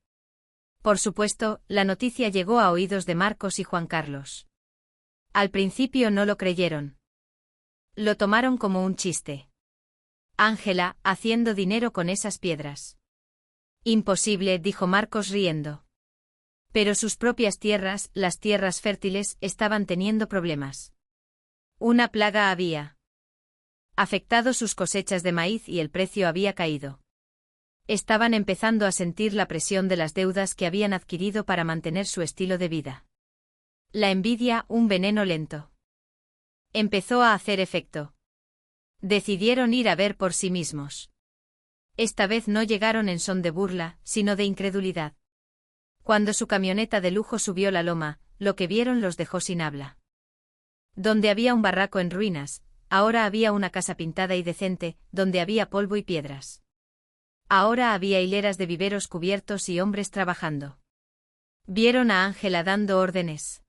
Por supuesto, la noticia llegó a oídos de Marcos y Juan Carlos. Al principio no lo creyeron. Lo tomaron como un chiste. Ángela, haciendo dinero con esas piedras. Imposible, dijo Marcos riendo. Pero sus propias tierras, las tierras fértiles, estaban teniendo problemas. Una plaga había afectado sus cosechas de maíz y el precio había caído. Estaban empezando a sentir la presión de las deudas que habían adquirido para mantener su estilo de vida. La envidia, un veneno lento. Empezó a hacer efecto. Decidieron ir a ver por sí mismos. Esta vez no llegaron en son de burla, sino de incredulidad. Cuando su camioneta de lujo subió la loma, lo que vieron los dejó sin habla. Donde había un barraco en ruinas, ahora había una casa pintada y decente, donde había polvo y piedras. Ahora había hileras de viveros cubiertos y hombres trabajando. Vieron a Ángela dando órdenes.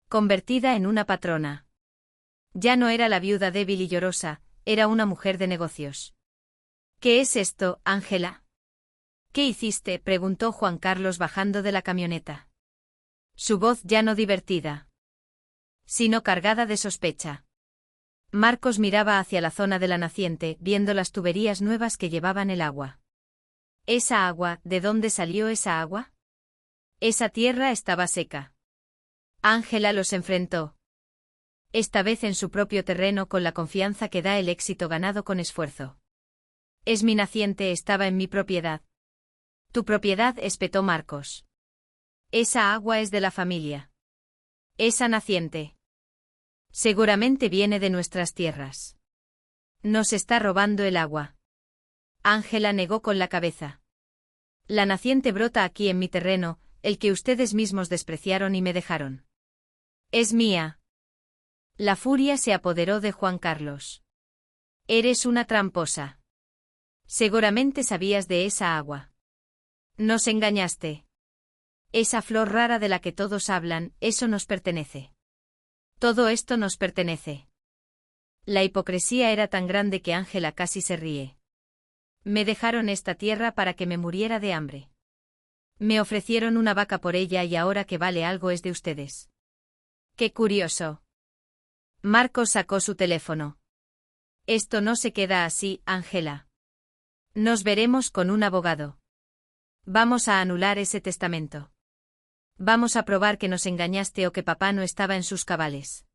Convertida en una patrona. Ya no era la viuda débil y llorosa, era una mujer de negocios. ¿Qué es esto, Ángela? ¿Qué hiciste?, preguntó Juan Carlos bajando de la camioneta. Su voz ya no divertida, sino cargada de sospecha. Marcos miraba hacia la zona de la naciente, viendo las tuberías nuevas que llevaban el agua. ¿Esa agua? ¿De dónde salió esa agua? Esa tierra estaba seca. Ángela los enfrentó. Esta vez en su propio terreno con la confianza que da el éxito ganado con esfuerzo. Es mi naciente, estaba en mi propiedad. Tu propiedad, espetó Marcos. Esa agua es de la familia. Esa naciente. Seguramente viene de nuestras tierras. Nos está robando el agua. Ángela negó con la cabeza. La naciente brota aquí en mi terreno, el que ustedes mismos despreciaron y me dejaron. Es mía. La furia se apoderó de Juan Carlos. Eres una tramposa. Seguramente sabías de esa agua. Nos engañaste. Esa flor rara de la que todos hablan, eso nos pertenece. Todo esto nos pertenece. La hipocresía era tan grande que Ángela casi se ríe. Me dejaron esta tierra para que me muriera de hambre. Me ofrecieron una vaca por ella y ahora que vale algo es de ustedes. ¡Qué curioso! Marcos sacó su teléfono. Esto no se queda así, Ángela. Nos veremos con un abogado. Vamos a anular ese testamento. Vamos a probar que nos engañaste o que papá no estaba en sus cabales.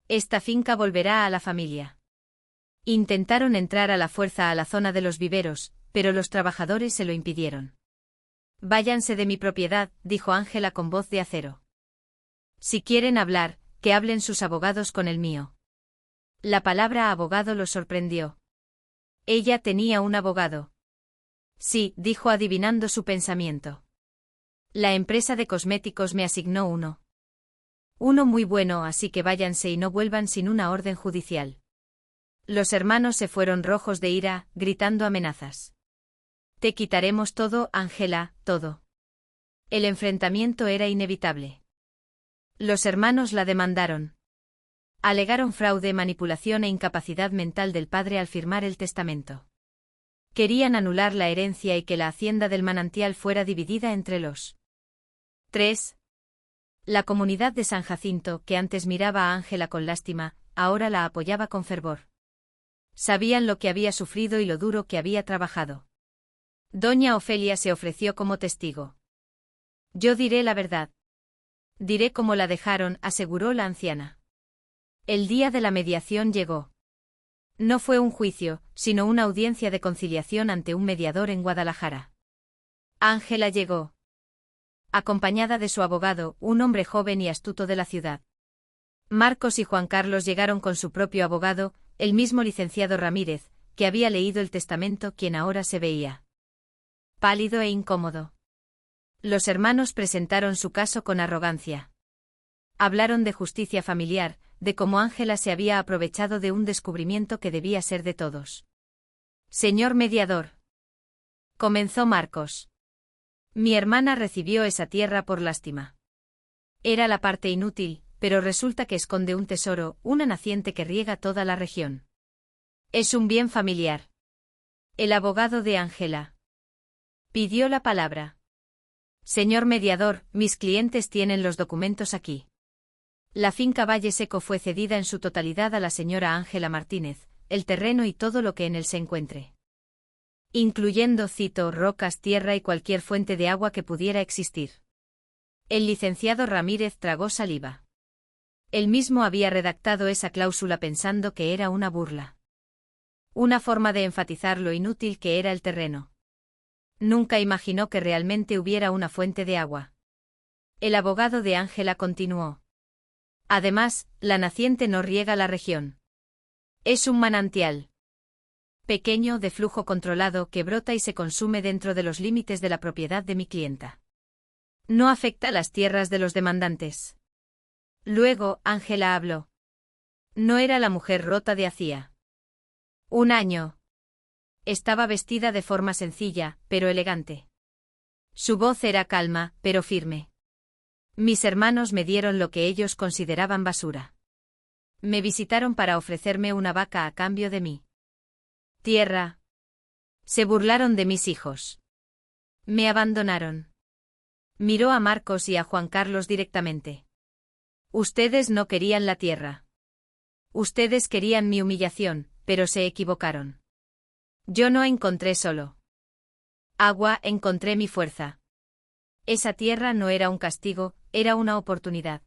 Esta finca volverá a la familia. Intentaron entrar a la fuerza a la zona de los viveros, pero los trabajadores se lo impidieron. Váyanse de mi propiedad, dijo Ángela con voz de acero. Si quieren hablar, que hablen sus abogados con el mío. La palabra abogado lo sorprendió. Ella tenía un abogado. Sí, dijo adivinando su pensamiento. La empresa de cosméticos me asignó uno. Uno muy bueno, así que váyanse y no vuelvan sin una orden judicial. Los hermanos se fueron rojos de ira, gritando amenazas. Te quitaremos todo, Ángela, todo. El enfrentamiento era inevitable. Los hermanos la demandaron. Alegaron fraude, manipulación e incapacidad mental del padre al firmar el testamento. Querían anular la herencia y que la hacienda del manantial fuera dividida entre los 3. La comunidad de San Jacinto, que antes miraba a Ángela con lástima, ahora la apoyaba con fervor. Sabían lo que había sufrido y lo duro que había trabajado. Doña Ofelia se ofreció como testigo. Yo diré la verdad. Diré cómo la dejaron, aseguró la anciana. El día de la mediación llegó. No fue un juicio, sino una audiencia de conciliación ante un mediador en Guadalajara. Ángela llegó. Acompañada de su abogado, un hombre joven y astuto de la ciudad. Marcos y Juan Carlos llegaron con su propio abogado, el mismo licenciado Ramírez, que había leído el testamento, quien ahora se veía pálido e incómodo. Los hermanos presentaron su caso con arrogancia. Hablaron de justicia familiar, de cómo Ángela se había aprovechado de un descubrimiento que debía ser de todos. Señor mediador. Comenzó Marcos. Mi hermana recibió esa tierra por lástima. Era la parte inútil, pero resulta que esconde un tesoro, una naciente que riega toda la región. Es un bien familiar. El abogado de Ángela pidió la palabra. Señor mediador, mis clientes tienen los documentos aquí. La finca Valle Seco fue cedida en su totalidad a la señora Ángela Martínez, el terreno y todo lo que en él se encuentre. Incluyendo, cito, rocas, tierra y cualquier fuente de agua que pudiera existir. El licenciado Ramírez tragó saliva. Él mismo había redactado esa cláusula pensando que era una burla. Una forma de enfatizar lo inútil que era el terreno. Nunca imaginó que realmente hubiera una fuente de agua. El abogado de Ángela continuó. Además, la naciente no riega la región. Es un manantial pequeño, de flujo controlado, que brota y se consume dentro de los límites de la propiedad de mi clienta. No afecta las tierras de los demandantes. Luego, Ángela habló. No era la mujer rota de hacía un año. Estaba vestida de forma sencilla, pero elegante. Su voz era calma, pero firme. Mis hermanos me dieron lo que ellos consideraban basura. Me visitaron para ofrecerme una vaca a cambio de mi tierra. Se burlaron de mis hijos. Me abandonaron. Miró a Marcos y a Juan Carlos directamente. Ustedes no querían la tierra. Ustedes querían mi humillación, pero se equivocaron. Yo no encontré solo agua, encontré mi fuerza. Esa tierra no era un castigo, era una oportunidad.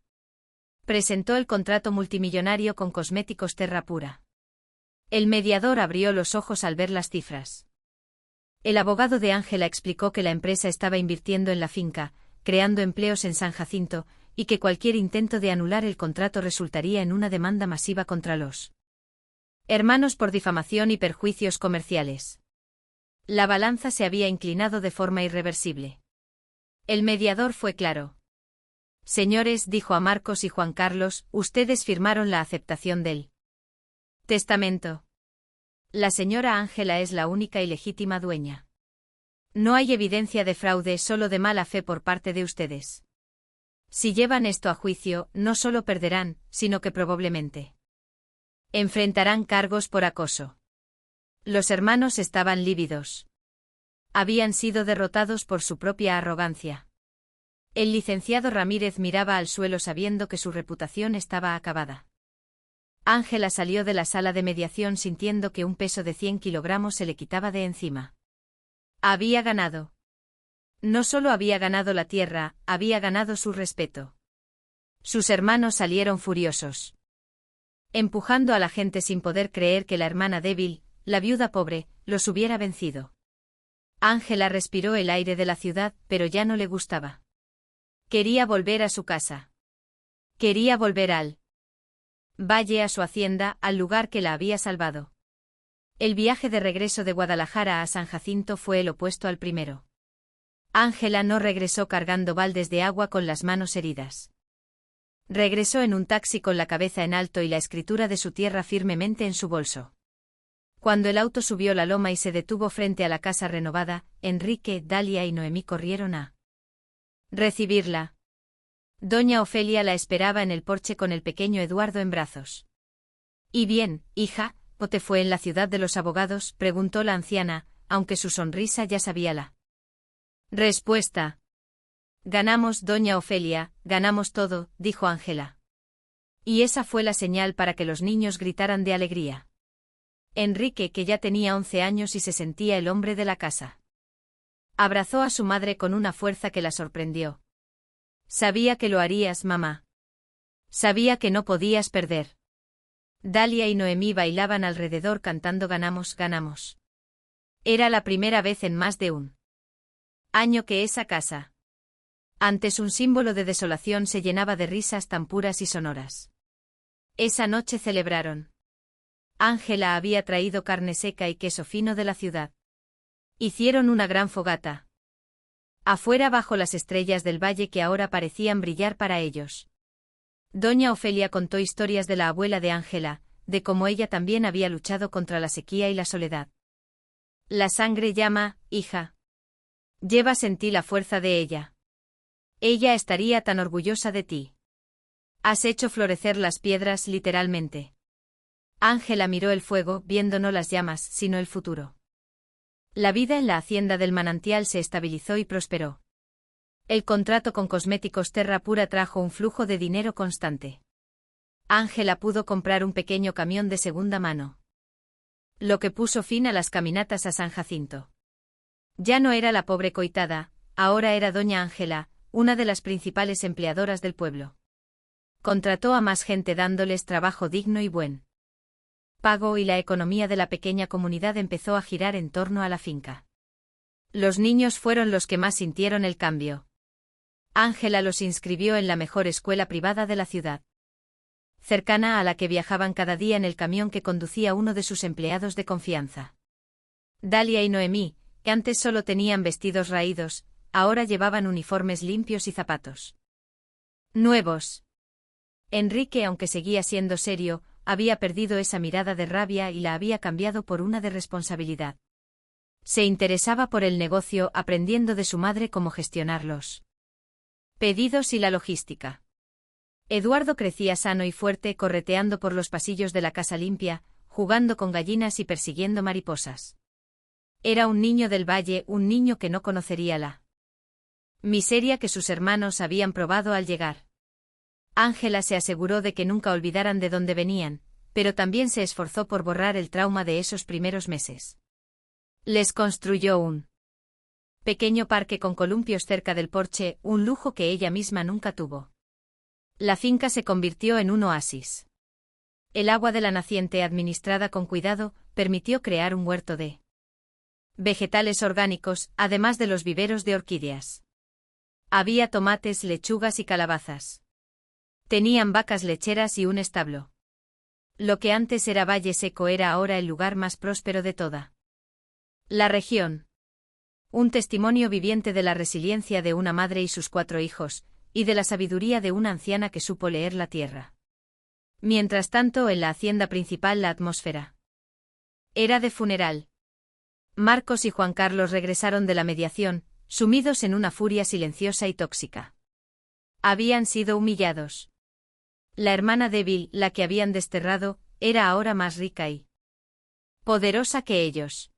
Presentó el contrato multimillonario con Cosméticos Terra Pura. El mediador abrió los ojos al ver las cifras. El abogado de Ángela explicó que la empresa estaba invirtiendo en la finca, creando empleos en San Jacinto, y que cualquier intento de anular el contrato resultaría en una demanda masiva contra los hermanos por difamación y perjuicios comerciales. La balanza se había inclinado de forma irreversible. El mediador fue claro. Señores, dijo a Marcos y Juan Carlos, ustedes firmaron la aceptación del testamento. La señora Ángela es la única y legítima dueña. No hay evidencia de fraude, solo de mala fe por parte de ustedes. Si llevan esto a juicio, no solo perderán, sino que probablemente enfrentarán cargos por acoso. Los hermanos estaban lívidos. Habían sido derrotados por su propia arrogancia. El licenciado Ramírez miraba al suelo sabiendo que su reputación estaba acabada. Ángela salió de la sala de mediación sintiendo que un peso de 100 kilogramos se le quitaba de encima. Había ganado. No solo había ganado la tierra, había ganado su respeto. Sus hermanos salieron furiosos, empujando a la gente sin poder creer que la hermana débil, la viuda pobre, los hubiera vencido. Ángela respiró el aire de la ciudad, pero ya no le gustaba. Quería volver a su casa. Quería volver al valle, a su hacienda, al lugar que la había salvado. El viaje de regreso de Guadalajara a San Jacinto fue el opuesto al primero. Ángela no regresó cargando baldes de agua con las manos heridas. Regresó en un taxi con la cabeza en alto y la escritura de su tierra firmemente en su bolso. Cuando el auto subió la loma y se detuvo frente a la casa renovada, Enrique, Dalia y Noemí corrieron a recibirla. Doña Ofelia la esperaba en el porche con el pequeño Eduardo en brazos. «¿Y bien, hija, o te fue en la ciudad de los abogados?», preguntó la anciana, aunque su sonrisa ya sabía la respuesta. «Ganamos, doña Ofelia, ganamos todo», dijo Ángela. Y esa fue la señal para que los niños gritaran de alegría. Enrique, que ya tenía 11 años y se sentía el hombre de la casa, abrazó a su madre con una fuerza que la sorprendió. «Sabía que lo harías, mamá. Sabía que no podías perder». Dalia y Noemí bailaban alrededor cantando «Ganamos, ganamos». Era la primera vez en más de un año que esa casa, antes un símbolo de desolación, se llenaba de risas tan puras y sonoras. Esa noche celebraron. Ángela había traído carne seca y queso fino de la ciudad. Hicieron una gran fogata afuera bajo las estrellas del valle que ahora parecían brillar para ellos. Doña Ofelia contó historias de la abuela de Ángela, de cómo ella también había luchado contra la sequía y la soledad. «La sangre llama, hija. Llevas en ti la fuerza de ella. Ella estaría tan orgullosa de ti. Has hecho florecer las piedras literalmente». Ángela miró el fuego, viendo no las llamas, sino el futuro. La vida en la hacienda del manantial se estabilizó y prosperó. El contrato con Cosméticos Terra Pura trajo un flujo de dinero constante. Ángela pudo comprar un pequeño camión de segunda mano, lo que puso fin a las caminatas a San Jacinto. Ya no era la pobre coitada, ahora era doña Ángela, una de las principales empleadoras del pueblo. Contrató a más gente dándoles trabajo digno y buen pago, y la economía de la pequeña comunidad empezó a girar en torno a la finca. Los niños fueron los que más sintieron el cambio. Ángela los inscribió en la mejor escuela privada de la ciudad, cercana a la que viajaban cada día en el camión que conducía uno de sus empleados de confianza. Dalia y Noemí, que antes solo tenían vestidos raídos, ahora llevaban uniformes limpios y zapatos nuevos. Enrique, aunque seguía siendo serio, había perdido esa mirada de rabia y la había cambiado por una de responsabilidad. Se interesaba por el negocio, aprendiendo de su madre cómo gestionarlos pedidos y la logística. Eduardo crecía sano y fuerte, correteando por los pasillos de la casa limpia, jugando con gallinas y persiguiendo mariposas. Era un niño del valle, un niño que no conocería la miseria que sus hermanos habían probado al llegar. Ángela se aseguró de que nunca olvidaran de dónde venían, pero también se esforzó por borrar el trauma de esos primeros meses. Les construyó un pequeño parque con columpios cerca del porche, un lujo que ella misma nunca tuvo. La finca se convirtió en un oasis. El agua de la naciente, administrada con cuidado, permitió crear un huerto de vegetales orgánicos, además de los viveros de orquídeas. Había tomates, lechugas y calabazas. Tenían vacas lecheras y un establo. Lo que antes era Valle Seco era ahora el lugar más próspero de toda la región. Un testimonio viviente de la resiliencia de una madre y sus 4 hijos, y de la sabiduría de una anciana que supo leer la tierra. Mientras tanto, en la hacienda principal la atmósfera era de funeral. Marcos y Juan Carlos regresaron de la mediación, sumidos en una furia silenciosa y tóxica. Habían sido humillados. La hermana débil, la que habían desterrado, era ahora más rica y poderosa que ellos.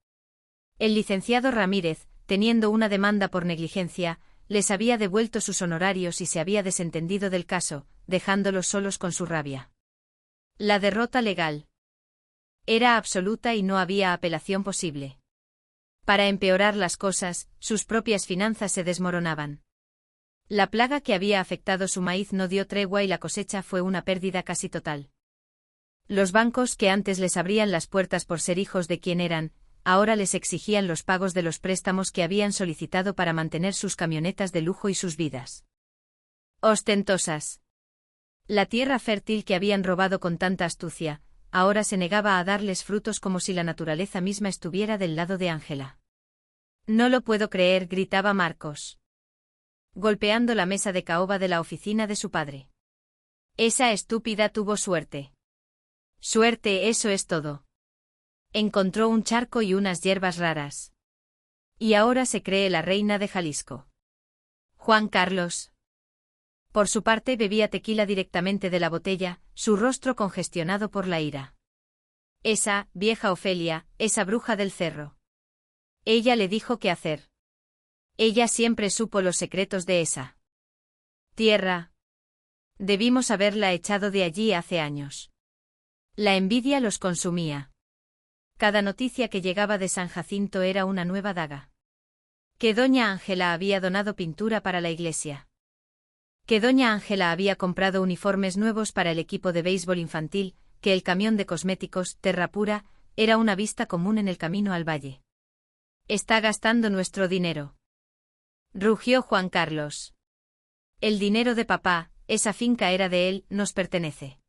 El licenciado Ramírez, teniendo una demanda por negligencia, les había devuelto sus honorarios y se había desentendido del caso, dejándolos solos con su rabia. La derrota legal era absoluta y no había apelación posible. Para empeorar las cosas, sus propias finanzas se desmoronaban. La plaga que había afectado su maíz no dio tregua y la cosecha fue una pérdida casi total. Los bancos que antes les abrían las puertas por ser hijos de quien eran, ahora les exigían los pagos de los préstamos que habían solicitado para mantener sus camionetas de lujo y sus vidas ostentosas. La tierra fértil que habían robado con tanta astucia, ahora se negaba a darles frutos como si la naturaleza misma estuviera del lado de Ángela. No lo puedo creer, gritaba Marcos, golpeando la mesa de caoba de la oficina de su padre. Esa estúpida tuvo suerte. Suerte, eso es todo. Encontró un charco y unas hierbas raras. Y ahora se cree la reina de Jalisco. Juan Carlos, por su parte, bebía tequila directamente de la botella, su rostro congestionado por la ira. Esa, vieja Ofelia, esa bruja del cerro. Ella le dijo qué hacer. Ella siempre supo los secretos de esa tierra. Debimos haberla echado de allí hace años. La envidia los consumía. Cada noticia que llegaba de San Jacinto era una nueva daga. Que doña Ángela había donado pintura para la iglesia. Que doña Ángela había comprado uniformes nuevos para el equipo de béisbol infantil, que el camión de cosméticos, Terra Pura, era una vista común en el camino al valle. Está gastando nuestro dinero. Rugió Juan Carlos. El dinero de papá, esa finca era de él, nos pertenece.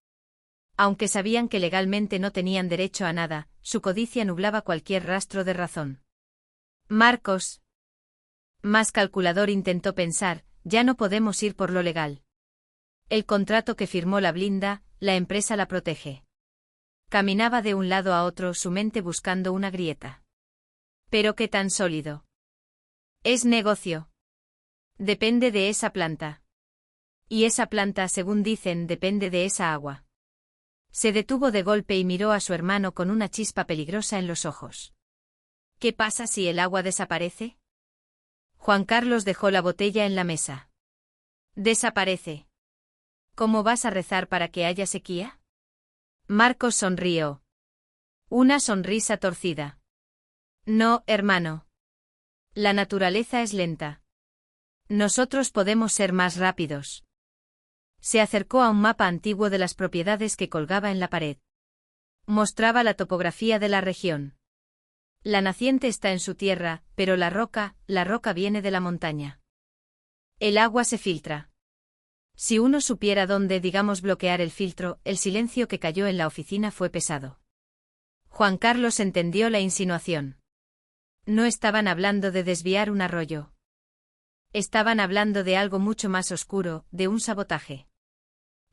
Aunque sabían que legalmente no tenían derecho a nada, su codicia nublaba cualquier rastro de razón. Marcos, más calculador, intentó pensar, ya no podemos ir por lo legal. El contrato que firmó la blinda, la empresa la protege. Caminaba de un lado a otro, su mente buscando una grieta. Pero qué tan sólido. Es negocio. Depende de esa planta. Y esa planta, según dicen, depende de esa agua. Se detuvo de golpe y miró a su hermano con una chispa peligrosa en los ojos. ¿Qué pasa si el agua desaparece? Juan Carlos dejó la botella en la mesa. Desaparece. ¿Cómo vas a rezar para que haya sequía? Marcos sonrió. Una sonrisa torcida. No, hermano. La naturaleza es lenta. Nosotros podemos ser más rápidos. Se acercó a un mapa antiguo de las propiedades que colgaba en la pared. Mostraba la topografía de la región. La naciente está en su tierra, pero la roca viene de la montaña. El agua se filtra. Si uno supiera dónde, digamos, bloquear el filtro, el silencio que cayó en la oficina fue pesado. Juan Carlos entendió la insinuación. No estaban hablando de desviar un arroyo. Estaban hablando de algo mucho más oscuro, de un sabotaje.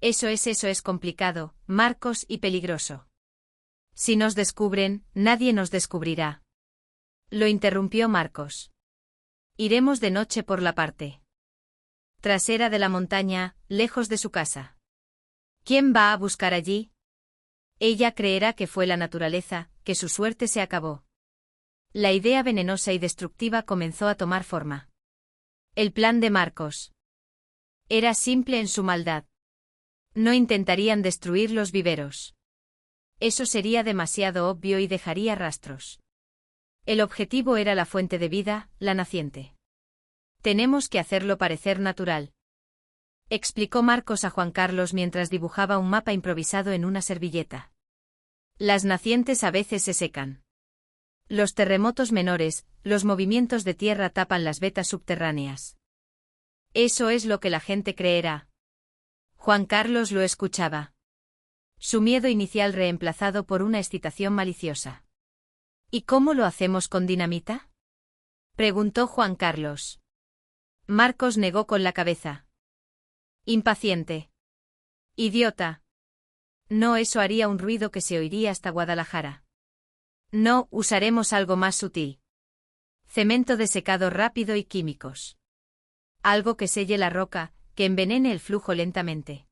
Eso es complicado, Marcos, y peligroso. Si nos descubren, nadie nos descubrirá. Lo interrumpió Marcos. Iremos de noche por la parte trasera de la montaña, lejos de su casa. ¿Quién va a buscar allí? Ella creerá que fue la naturaleza, que su suerte se acabó. La idea venenosa y destructiva comenzó a tomar forma. El plan de Marcos era simple en su maldad. No intentarían destruir los viveros. Eso sería demasiado obvio y dejaría rastros. El objetivo era la fuente de vida, la naciente. Tenemos que hacerlo parecer natural, explicó Marcos a Juan Carlos mientras dibujaba un mapa improvisado en una servilleta. Las nacientes a veces se secan. Los terremotos menores, los movimientos de tierra tapan las vetas subterráneas. Eso es lo que la gente creerá. Juan Carlos lo escuchaba. Su miedo inicial reemplazado por una excitación maliciosa. ¿Y cómo lo hacemos con dinamita? Preguntó Juan Carlos. Marcos negó con la cabeza. Impaciente. Idiota. No, eso haría un ruido que se oiría hasta Guadalajara. No, usaremos algo más sutil. Cemento desecado rápido y químicos. Algo que selle la roca, que envenene el flujo lentamente.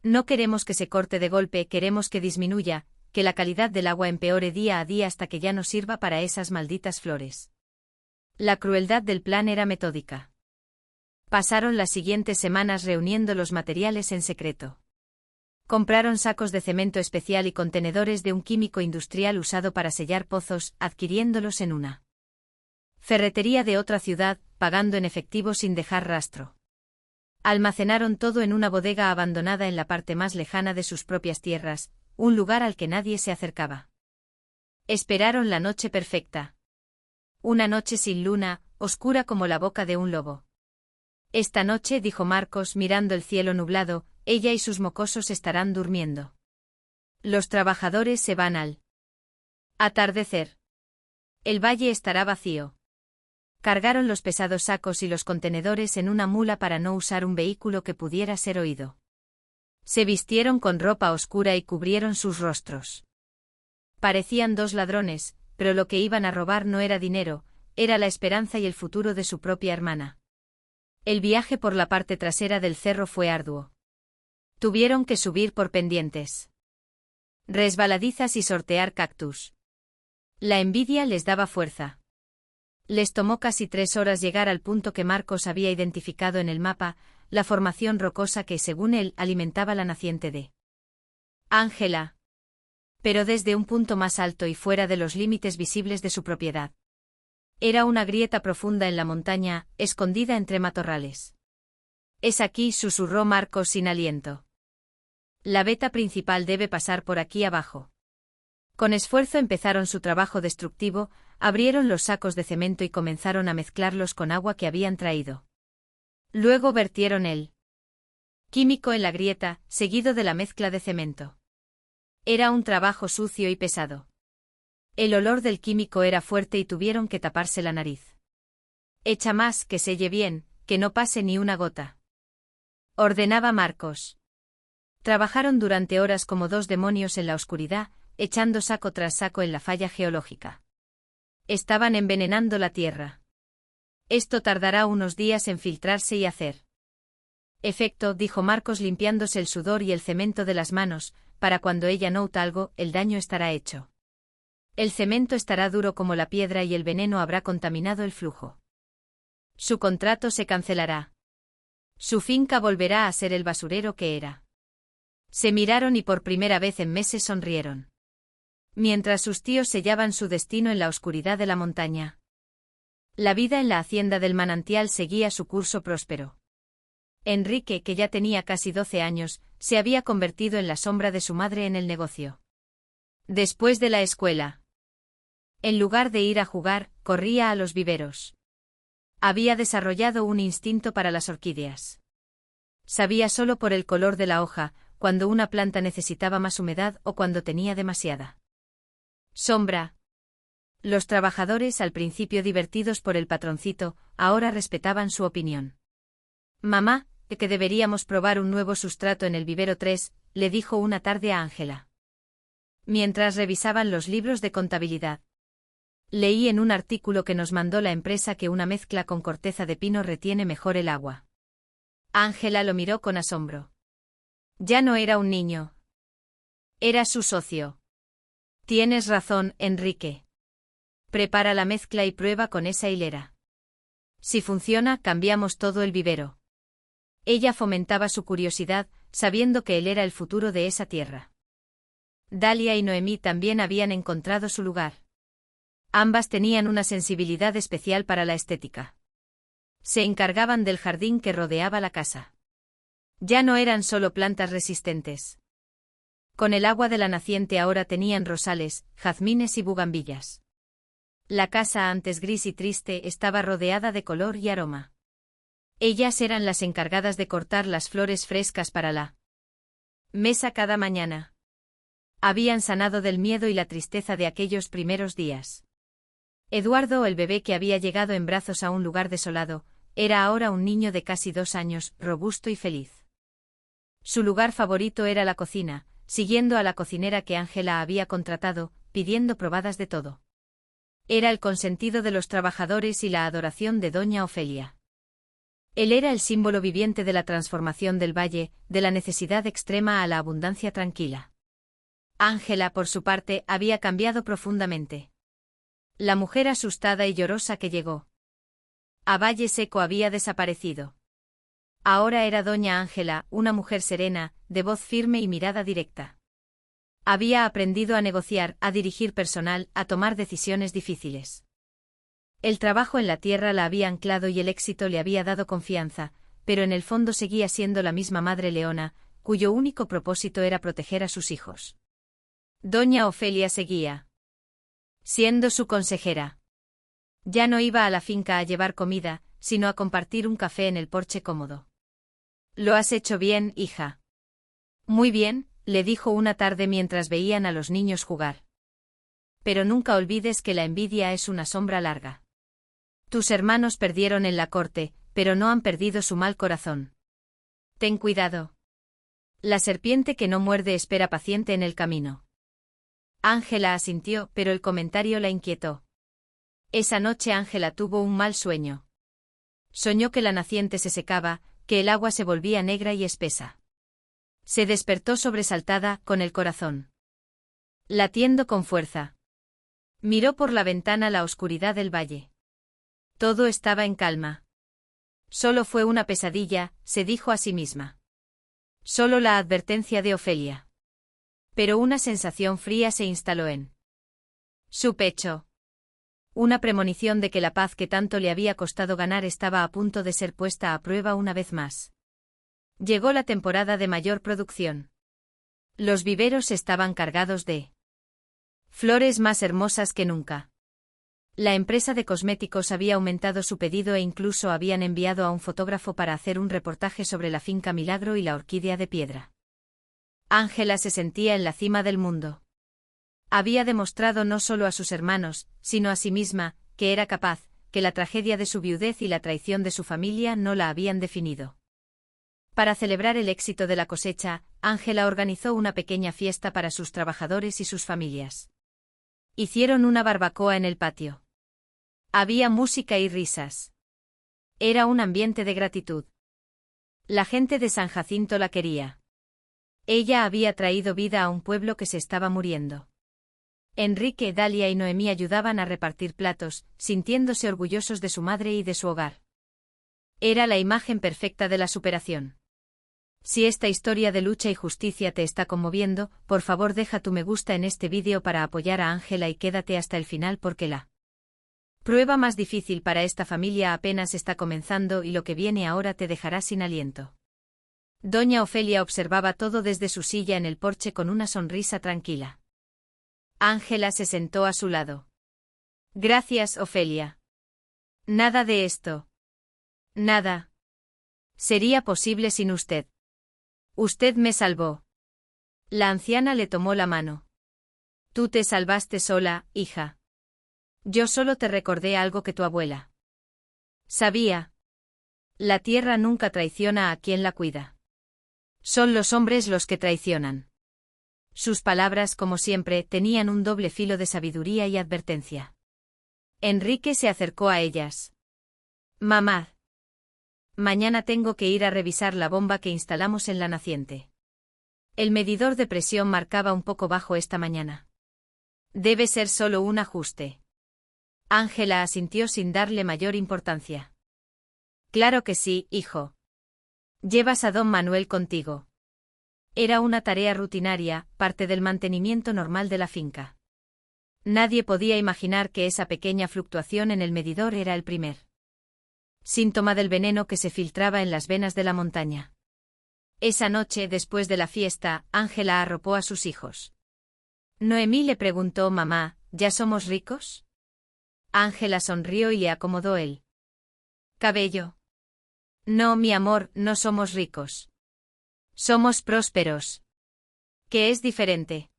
No queremos que se corte de golpe, queremos que disminuya, que la calidad del agua empeore día a día hasta que ya no sirva para esas malditas flores. La crueldad del plan era metódica. Pasaron las siguientes semanas reuniendo los materiales en secreto. Compraron sacos de cemento especial y contenedores de un químico industrial usado para sellar pozos, adquiriéndolos en una ferretería de otra ciudad, pagando en efectivo sin dejar rastro. Almacenaron todo en una bodega abandonada en la parte más lejana de sus propias tierras, un lugar al que nadie se acercaba. Esperaron la noche perfecta. Una noche sin luna, oscura como la boca de un lobo. Esta noche, dijo Marcos mirando el cielo nublado, ella y sus mocosos estarán durmiendo. Los trabajadores se van al atardecer. El valle estará vacío. Cargaron los pesados sacos y los contenedores en una mula para no usar un vehículo que pudiera ser oído. Se vistieron con ropa oscura y cubrieron sus rostros. Parecían dos ladrones, pero lo que iban a robar no era dinero, era la esperanza y el futuro de su propia hermana. El viaje por la parte trasera del cerro fue arduo. Tuvieron que subir por pendientes resbaladizas y sortear cactus. La envidia les daba fuerza. Les tomó casi 3 horas llegar al punto que Marcos había identificado en el mapa, la formación rocosa que, según él, alimentaba la naciente de Ángela. Pero desde un punto más alto y fuera de los límites visibles de su propiedad. Era una grieta profunda en la montaña, escondida entre matorrales. Es aquí, susurró Marcos sin aliento. La veta principal debe pasar por aquí abajo. Con esfuerzo empezaron su trabajo destructivo, abrieron los sacos de cemento y comenzaron a mezclarlos con agua que habían traído. Luego vertieron el químico en la grieta, seguido de la mezcla de cemento. Era un trabajo sucio y pesado. El olor del químico era fuerte y tuvieron que taparse la nariz. Echa más, que selle bien, que no pase ni una gota, ordenaba Marcos. Trabajaron durante horas como dos demonios en la oscuridad, echando saco tras saco en la falla geológica. Estaban envenenando la tierra. Esto tardará unos días en filtrarse y hacer efecto, dijo Marcos limpiándose el sudor y el cemento de las manos, para cuando ella nota algo, el daño estará hecho. El cemento estará duro como la piedra y el veneno habrá contaminado el flujo. Su contrato se cancelará. Su finca volverá a ser el basurero que era. Se miraron y por primera vez en meses sonrieron. Mientras sus tíos sellaban su destino en la oscuridad de la montaña. La vida en la hacienda del manantial seguía su curso próspero. Enrique, que ya tenía casi 12 años, se había convertido en la sombra de su madre en el negocio. Después de la escuela, en lugar de ir a jugar, corría a los viveros. Había desarrollado un instinto para las orquídeas. Sabía solo por el color de la hoja, cuando una planta necesitaba más humedad o cuando tenía demasiada sombra. Los trabajadores, al principio divertidos por el patroncito, ahora respetaban su opinión. Mamá, que deberíamos probar un nuevo sustrato en el vivero 3, le dijo una tarde a Ángela. Mientras revisaban los libros de contabilidad. Leí en un artículo que nos mandó la empresa que una mezcla con corteza de pino retiene mejor el agua. Ángela lo miró con asombro. Ya no era un niño. Era su socio. Tienes razón, Enrique. Prepara la mezcla y prueba con esa hilera. Si funciona, cambiamos todo el vivero. Ella fomentaba su curiosidad, sabiendo que él era el futuro de esa tierra. Dalia y Noemí también habían encontrado su lugar. Ambas tenían una sensibilidad especial para la estética. Se encargaban del jardín que rodeaba la casa. Ya no eran solo plantas resistentes. Con el agua de la naciente ahora tenían rosales, jazmines y bugambillas. La casa, antes gris y triste, estaba rodeada de color y aroma. Ellas eran las encargadas de cortar las flores frescas para la mesa cada mañana. Habían sanado del miedo y la tristeza de aquellos primeros días. Eduardo, el bebé que había llegado en brazos a un lugar desolado, Era ahora un niño de casi 2 años, robusto y feliz. Su lugar favorito era la cocina, siguiendo a la cocinera que Ángela había contratado, pidiendo probadas de todo. Era el consentido de los trabajadores y la adoración de doña Ofelia. Él era el símbolo viviente de la transformación del valle, de la necesidad extrema a la abundancia tranquila. Ángela, por su parte, había cambiado profundamente. La mujer asustada y llorosa que llegó a Valle Seco había desaparecido. Ahora era doña Ángela, una mujer serena, de voz firme y mirada directa. Había aprendido a negociar, a dirigir personal, a tomar decisiones difíciles. El trabajo en la tierra la había anclado y el éxito le había dado confianza, pero en el fondo seguía siendo la misma madre leona, cuyo único propósito era proteger a sus hijos. Doña Ofelia seguía siendo su consejera. Ya no iba a la finca a llevar comida, sino a compartir un café en el porche cómodo. «Lo has hecho bien, hija». «Muy bien», le dijo una tarde mientras veían a los niños jugar. «Pero nunca olvides que la envidia es una sombra larga. Tus hermanos perdieron en la corte, pero no han perdido su mal corazón. Ten cuidado. La serpiente que no muerde espera paciente en el camino». Ángela asintió, pero el comentario la inquietó. Esa noche Ángela tuvo un mal sueño. Soñó que la naciente se secaba, que el agua se volvía negra y espesa. Se despertó sobresaltada, con el corazón latiendo con fuerza. Miró por la ventana la oscuridad del valle. Todo estaba en calma. Solo fue una pesadilla, se dijo a sí misma. Solo la advertencia de Ofelia. Pero una sensación fría se instaló en su pecho. Una premonición de que la paz que tanto le había costado ganar estaba a punto de ser puesta a prueba una vez más. Llegó la temporada de mayor producción. Los viveros estaban cargados de flores más hermosas que nunca. La empresa de cosméticos había aumentado su pedido e incluso habían enviado a un fotógrafo para hacer un reportaje sobre la finca Milagro y la orquídea de piedra. Ángela se sentía en la cima del mundo. Había demostrado no solo a sus hermanos, sino a sí misma, que era capaz, que la tragedia de su viudez y la traición de su familia no la habían definido. Para celebrar el éxito de la cosecha, Ángela organizó una pequeña fiesta para sus trabajadores y sus familias. Hicieron una barbacoa en el patio. Había música y risas. Era un ambiente de gratitud. La gente de San Jacinto la quería. Ella había traído vida a un pueblo que se estaba muriendo. Enrique, Dalia y Noemí ayudaban a repartir platos, sintiéndose orgullosos de su madre y de su hogar. Era la imagen perfecta de la superación. Si esta historia de lucha y justicia te está conmoviendo, por favor deja tu me gusta en este vídeo para apoyar a Ángela y quédate hasta el final porque la prueba más difícil para esta familia apenas está comenzando y lo que viene ahora te dejará sin aliento. Doña Ofelia observaba todo desde su silla en el porche con una sonrisa tranquila. Ángela se sentó a su lado. Gracias, Ofelia. Nada de esto. Nada sería posible sin usted. Usted me salvó. La anciana le tomó la mano. Tú te salvaste sola, hija. Yo solo te recordé algo que tu abuela sabía. La tierra nunca traiciona a quien la cuida. Son los hombres los que traicionan. Sus palabras, como siempre, tenían un doble filo de sabiduría y advertencia. Enrique se acercó a ellas. Mamá. Mañana tengo que ir a revisar la bomba que instalamos en la naciente. El medidor de presión marcaba un poco bajo esta mañana. Debe ser solo un ajuste. Ángela asintió sin darle mayor importancia. Claro que sí, hijo. Llevas a don Manuel contigo. Era una tarea rutinaria, parte del mantenimiento normal de la finca. Nadie podía imaginar que esa pequeña fluctuación en el medidor era el primer síntoma del veneno que se filtraba en las venas de la montaña. Esa noche, después de la fiesta, Ángela arropó a sus hijos. Noemí le preguntó: «Mamá, ¿ya somos ricos?» Ángela sonrió y le acomodó el cabello. «No, mi amor, no somos ricos. Somos prósperos. Que es diferente.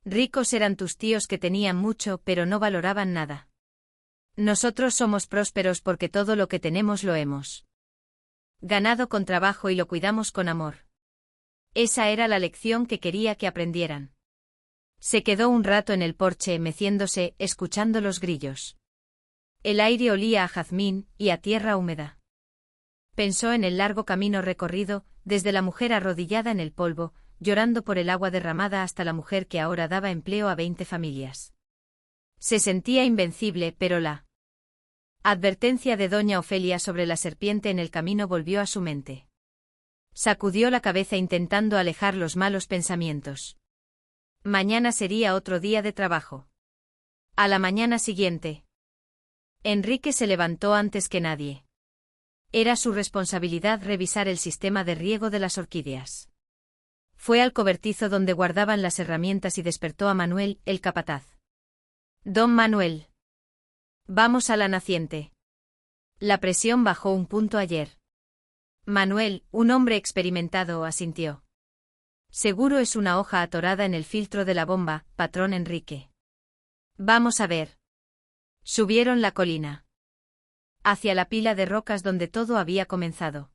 Ricos eran tus tíos que tenían mucho pero no valoraban nada. Nosotros somos prósperos porque todo lo que tenemos lo hemos ganado con trabajo y lo cuidamos con amor. Esa era la lección que quería que aprendieran. Se quedó un rato en el porche meciéndose, escuchando los grillos. El aire olía a jazmín y a tierra húmeda. Pensó en el largo camino recorrido, desde la mujer arrodillada en el polvo, llorando por el agua derramada hasta la mujer que ahora daba empleo a 20 familias. Se sentía invencible, pero la advertencia de doña Ofelia sobre la serpiente en el camino volvió a su mente. Sacudió la cabeza intentando alejar los malos pensamientos. Mañana sería otro día de trabajo. A la mañana siguiente, Enrique se levantó antes que nadie. Era su responsabilidad revisar el sistema de riego de las orquídeas. Fue al cobertizo donde guardaban las herramientas y despertó a Manuel, el capataz. Don Manuel. Vamos a la naciente. La presión bajó un punto ayer. Manuel, un hombre experimentado, asintió. Seguro es una hoja atorada en el filtro de la bomba, patrón Enrique. Vamos a ver. Subieron la colina. Hacia la pila de rocas donde todo había comenzado.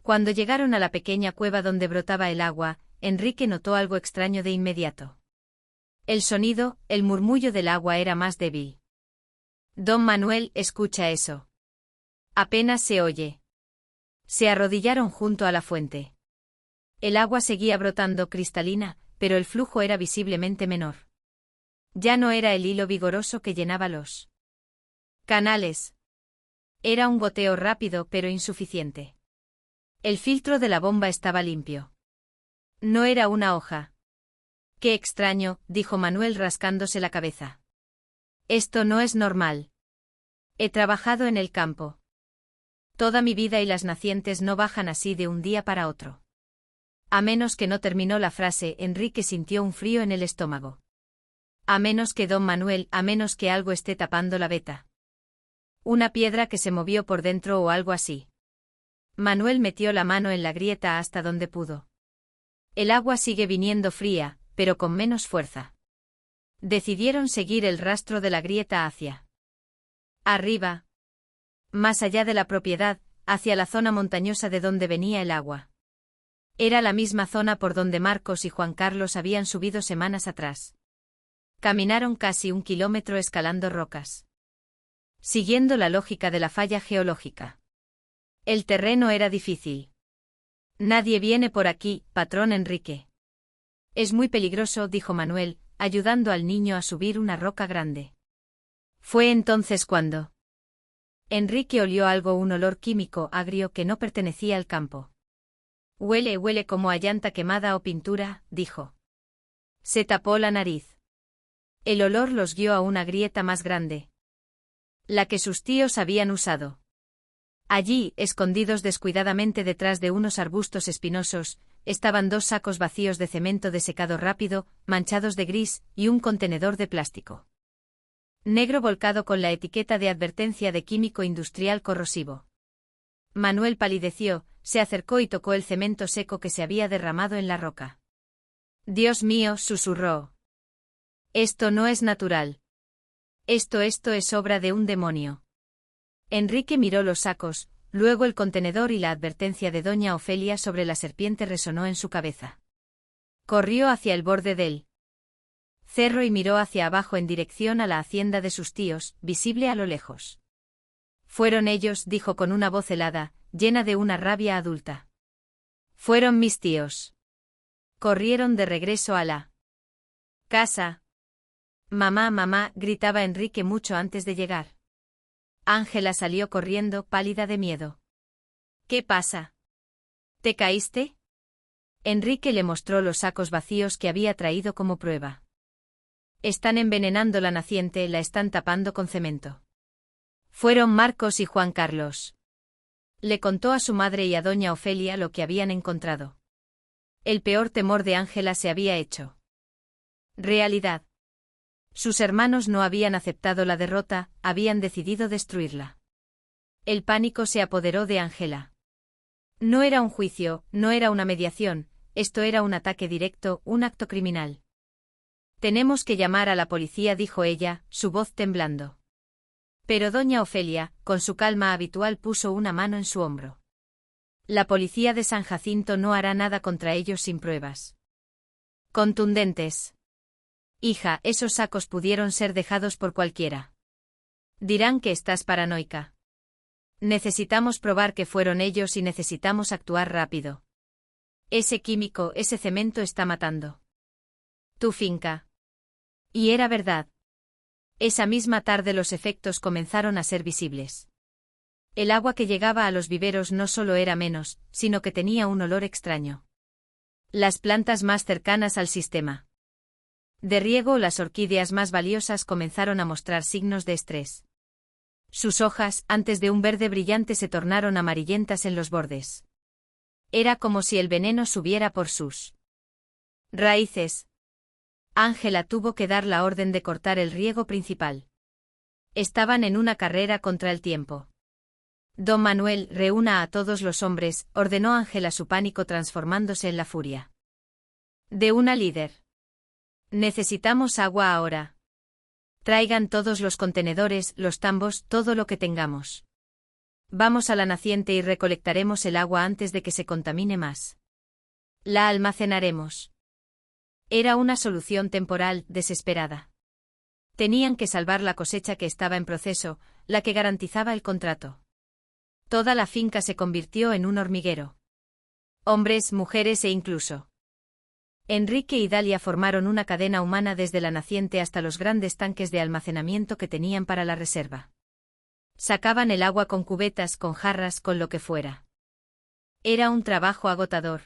Cuando llegaron a la pequeña cueva donde brotaba el agua, Enrique notó algo extraño de inmediato. El sonido, el murmullo del agua era más débil. Don Manuel, escucha eso. Apenas se oye. Se arrodillaron junto a la fuente. El agua seguía brotando cristalina, pero el flujo era visiblemente menor. Ya no era el hilo vigoroso que llenaba los canales. Era un goteo rápido pero insuficiente. El filtro de la bomba estaba limpio. No era una hoja. Qué extraño, dijo Manuel rascándose la cabeza. Esto no es normal. He trabajado en el campo. Toda mi vida y las nacientes no bajan así de un día para otro. A menos que no terminó la frase, Enrique sintió un frío en el estómago. A menos que don Manuel, a menos que algo esté tapando la veta. Una piedra que se movió por dentro o algo así. Manuel metió la mano en la grieta hasta donde pudo. El agua sigue viniendo fría, pero con menos fuerza. Decidieron seguir el rastro de la grieta hacia arriba. Más allá de la propiedad, hacia la zona montañosa de donde venía el agua. Era la misma zona por donde Marcos y Juan Carlos habían subido semanas atrás. Caminaron casi 1 kilómetro escalando rocas. Siguiendo la lógica de la falla geológica. El terreno era difícil. Nadie viene por aquí, patrón Enrique. Es muy peligroso, dijo Manuel, ayudando al niño a subir una roca grande. Fue entonces cuando Enrique olió algo, un olor químico agrio que no pertenecía al campo. Huele como a llanta quemada o pintura, dijo. Se tapó la nariz. El olor los guió a una grieta más grande. La que sus tíos habían usado. Allí, escondidos descuidadamente detrás de unos arbustos espinosos, estaban 2 sacos vacíos de cemento desecado rápido, manchados de gris, y un contenedor de plástico negro volcado con la etiqueta de advertencia de químico industrial corrosivo. Manuel palideció, se acercó y tocó el cemento seco que se había derramado en la roca. Dios mío, susurró. Esto no es natural. Esto es obra de un demonio. Enrique miró los sacos, luego el contenedor y la advertencia de doña Ofelia sobre la serpiente resonó en su cabeza. Corrió hacia el borde del cerro y miró hacia abajo en dirección a la hacienda de sus tíos, visible a lo lejos. Fueron ellos, dijo con una voz helada, llena de una rabia adulta. Fueron mis tíos. Corrieron de regreso a la casa. Mamá, gritaba Enrique mucho antes de llegar. Ángela salió corriendo, pálida de miedo. ¿Qué pasa? ¿Te caíste? Enrique le mostró los sacos vacíos que había traído como prueba. Están envenenando la naciente, la están tapando con cemento. Fueron Marcos y Juan Carlos. Le contó a su madre y a doña Ofelia lo que habían encontrado. El peor temor de Ángela se había hecho realidad. Sus hermanos no habían aceptado la derrota, habían decidido destruirla. El pánico se apoderó de Ángela. No era un juicio, no era una mediación, esto era un ataque directo, un acto criminal. Tenemos que llamar a la policía, dijo ella, su voz temblando. Pero doña Ofelia, con su calma habitual, puso una mano en su hombro. La policía de San Jacinto no hará nada contra ellos sin pruebas contundentes. Hija, esos sacos pudieron ser dejados por cualquiera. Dirán que estás paranoica. Necesitamos probar que fueron ellos y necesitamos actuar rápido. Ese químico, ese cemento está matando tu finca. Y era verdad. Esa misma tarde los efectos comenzaron a ser visibles. El agua que llegaba a los viveros no solo era menos, sino que tenía un olor extraño. Las plantas más cercanas al sistema de riego, las orquídeas más valiosas, comenzaron a mostrar signos de estrés. Sus hojas, antes de un verde brillante, se tornaron amarillentas en los bordes. Era como si el veneno subiera por sus raíces. Ángela tuvo que dar la orden de cortar el riego principal. Estaban en una carrera contra el tiempo. Don Manuel, reúna a todos los hombres, ordenó Ángela, su pánico transformándose en la furia de una líder. Necesitamos agua ahora. Traigan todos los contenedores, los tambos, todo lo que tengamos. Vamos a la naciente y recolectaremos el agua antes de que se contamine más. La almacenaremos. Era una solución temporal, desesperada. Tenían que salvar la cosecha que estaba en proceso, la que garantizaba el contrato. Toda la finca se convirtió en un hormiguero. Hombres, mujeres e incluso Enrique y Dalia formaron una cadena humana desde la naciente hasta los grandes tanques de almacenamiento que tenían para la reserva. Sacaban el agua con cubetas, con jarras, con lo que fuera. Era un trabajo agotador.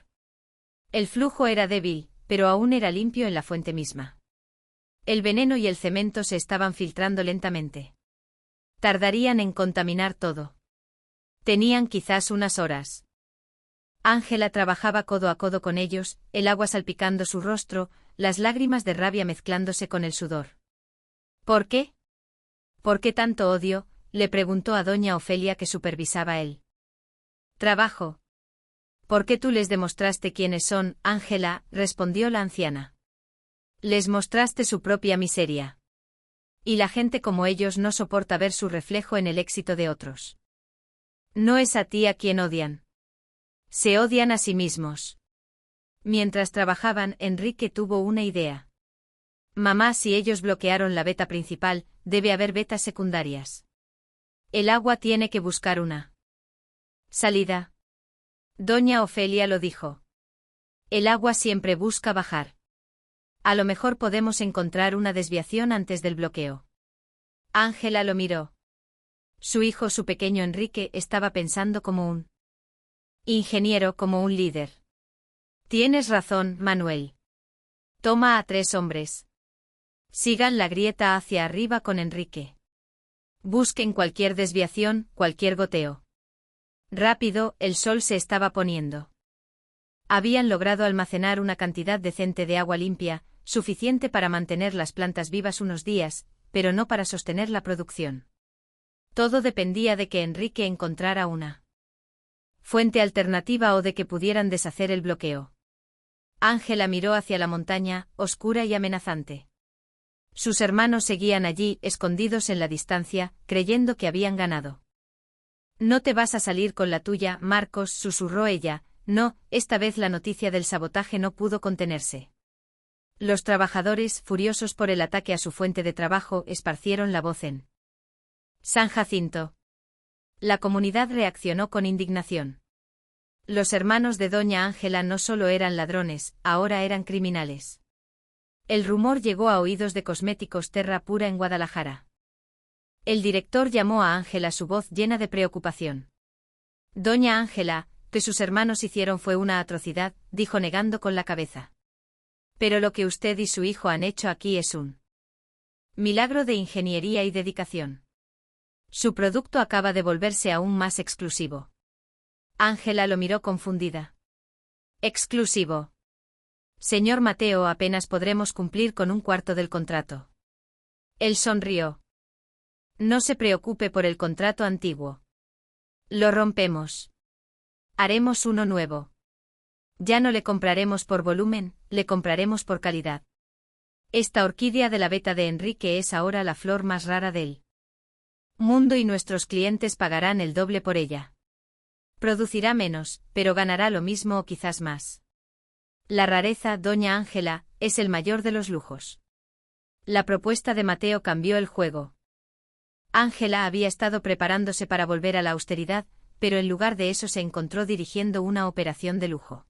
El flujo era débil, pero aún era limpio en la fuente misma. El veneno y el cemento se estaban filtrando lentamente. Tardarían en contaminar todo. Tenían quizás unas horas. Ángela trabajaba codo a codo con ellos, el agua salpicando su rostro, las lágrimas de rabia mezclándose con el sudor. ¿Por qué? ¿Por qué tanto odio?, le preguntó a doña Ofelia, que supervisaba el trabajo. ¿Por qué tú les demostraste quiénes son, Ángela?, respondió la anciana. Les mostraste su propia miseria. Y la gente como ellos no soporta ver su reflejo en el éxito de otros. No es a ti a quien odian. Se odian a sí mismos. Mientras trabajaban, Enrique tuvo una idea. Mamá, si ellos bloquearon la veta principal, debe haber vetas secundarias. El agua tiene que buscar una salida. Doña Ofelia lo dijo. El agua siempre busca bajar. A lo mejor podemos encontrar una desviación antes del bloqueo. Ángela lo miró. Su hijo, su pequeño Enrique, estaba pensando como un ingeniero, como un líder. Tienes razón, Manuel. Toma a 3 hombres. Sigan la grieta hacia arriba con Enrique. Busquen cualquier desviación, cualquier goteo. Rápido, el sol se estaba poniendo. Habían logrado almacenar una cantidad decente de agua limpia, suficiente para mantener las plantas vivas unos días, pero no para sostener la producción. Todo dependía de que Enrique encontrara una fuente alternativa o de que pudieran deshacer el bloqueo. Ángela miró hacia la montaña, oscura y amenazante. Sus hermanos seguían allí, escondidos en la distancia, creyendo que habían ganado. No te vas a salir con la tuya, Marcos, susurró ella. No, esta vez la noticia del sabotaje no pudo contenerse. Los trabajadores, furiosos por el ataque a su fuente de trabajo, esparcieron la voz en San Jacinto. La comunidad reaccionó con indignación. Los hermanos de doña Ángela no solo eran ladrones, ahora eran criminales. El rumor llegó a oídos de Cosméticos Terra Pura en Guadalajara. El director llamó a Ángela, su voz llena de preocupación. Doña Ángela, que sus hermanos hicieron fue una atrocidad, dijo negando con la cabeza. Pero lo que usted y su hijo han hecho aquí es un milagro de ingeniería y dedicación. Su producto acaba de volverse aún más exclusivo. Ángela lo miró confundida. ¿Exclusivo? Señor Mateo, apenas podremos cumplir con 1/4 del contrato. Él sonrió. No se preocupe por el contrato antiguo. Lo rompemos. Haremos uno nuevo. Ya no le compraremos por volumen, le compraremos por calidad. Esta orquídea de la veta de Enrique es ahora la flor más rara del Mundo y nuestros clientes pagarán el doble por ella. Producirá menos, pero ganará lo mismo o quizás más. La rareza, doña Ángela, es el mayor de los lujos. La propuesta de Mateo cambió el juego. Ángela había estado preparándose para volver a la austeridad, pero en lugar de eso se encontró dirigiendo una operación de lujo.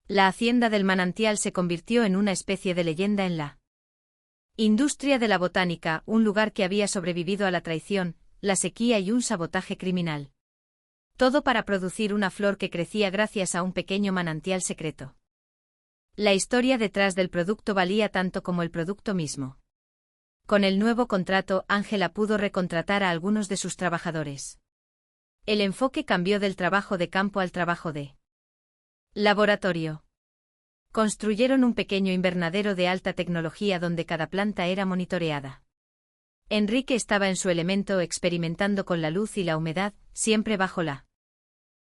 La hacienda del manantial se convirtió en una especie de leyenda en la industria de la botánica, un lugar que había sobrevivido a la traición, la sequía y un sabotaje criminal. Todo para producir una flor que crecía gracias a un pequeño manantial secreto. La historia detrás del producto valía tanto como el producto mismo. Con el nuevo contrato, Ángela pudo recontratar a algunos de sus trabajadores. El enfoque cambió del trabajo de campo al trabajo de laboratorio. Construyeron un pequeño invernadero de alta tecnología donde cada planta era monitoreada. Enrique estaba en su elemento experimentando con la luz y la humedad, siempre bajo la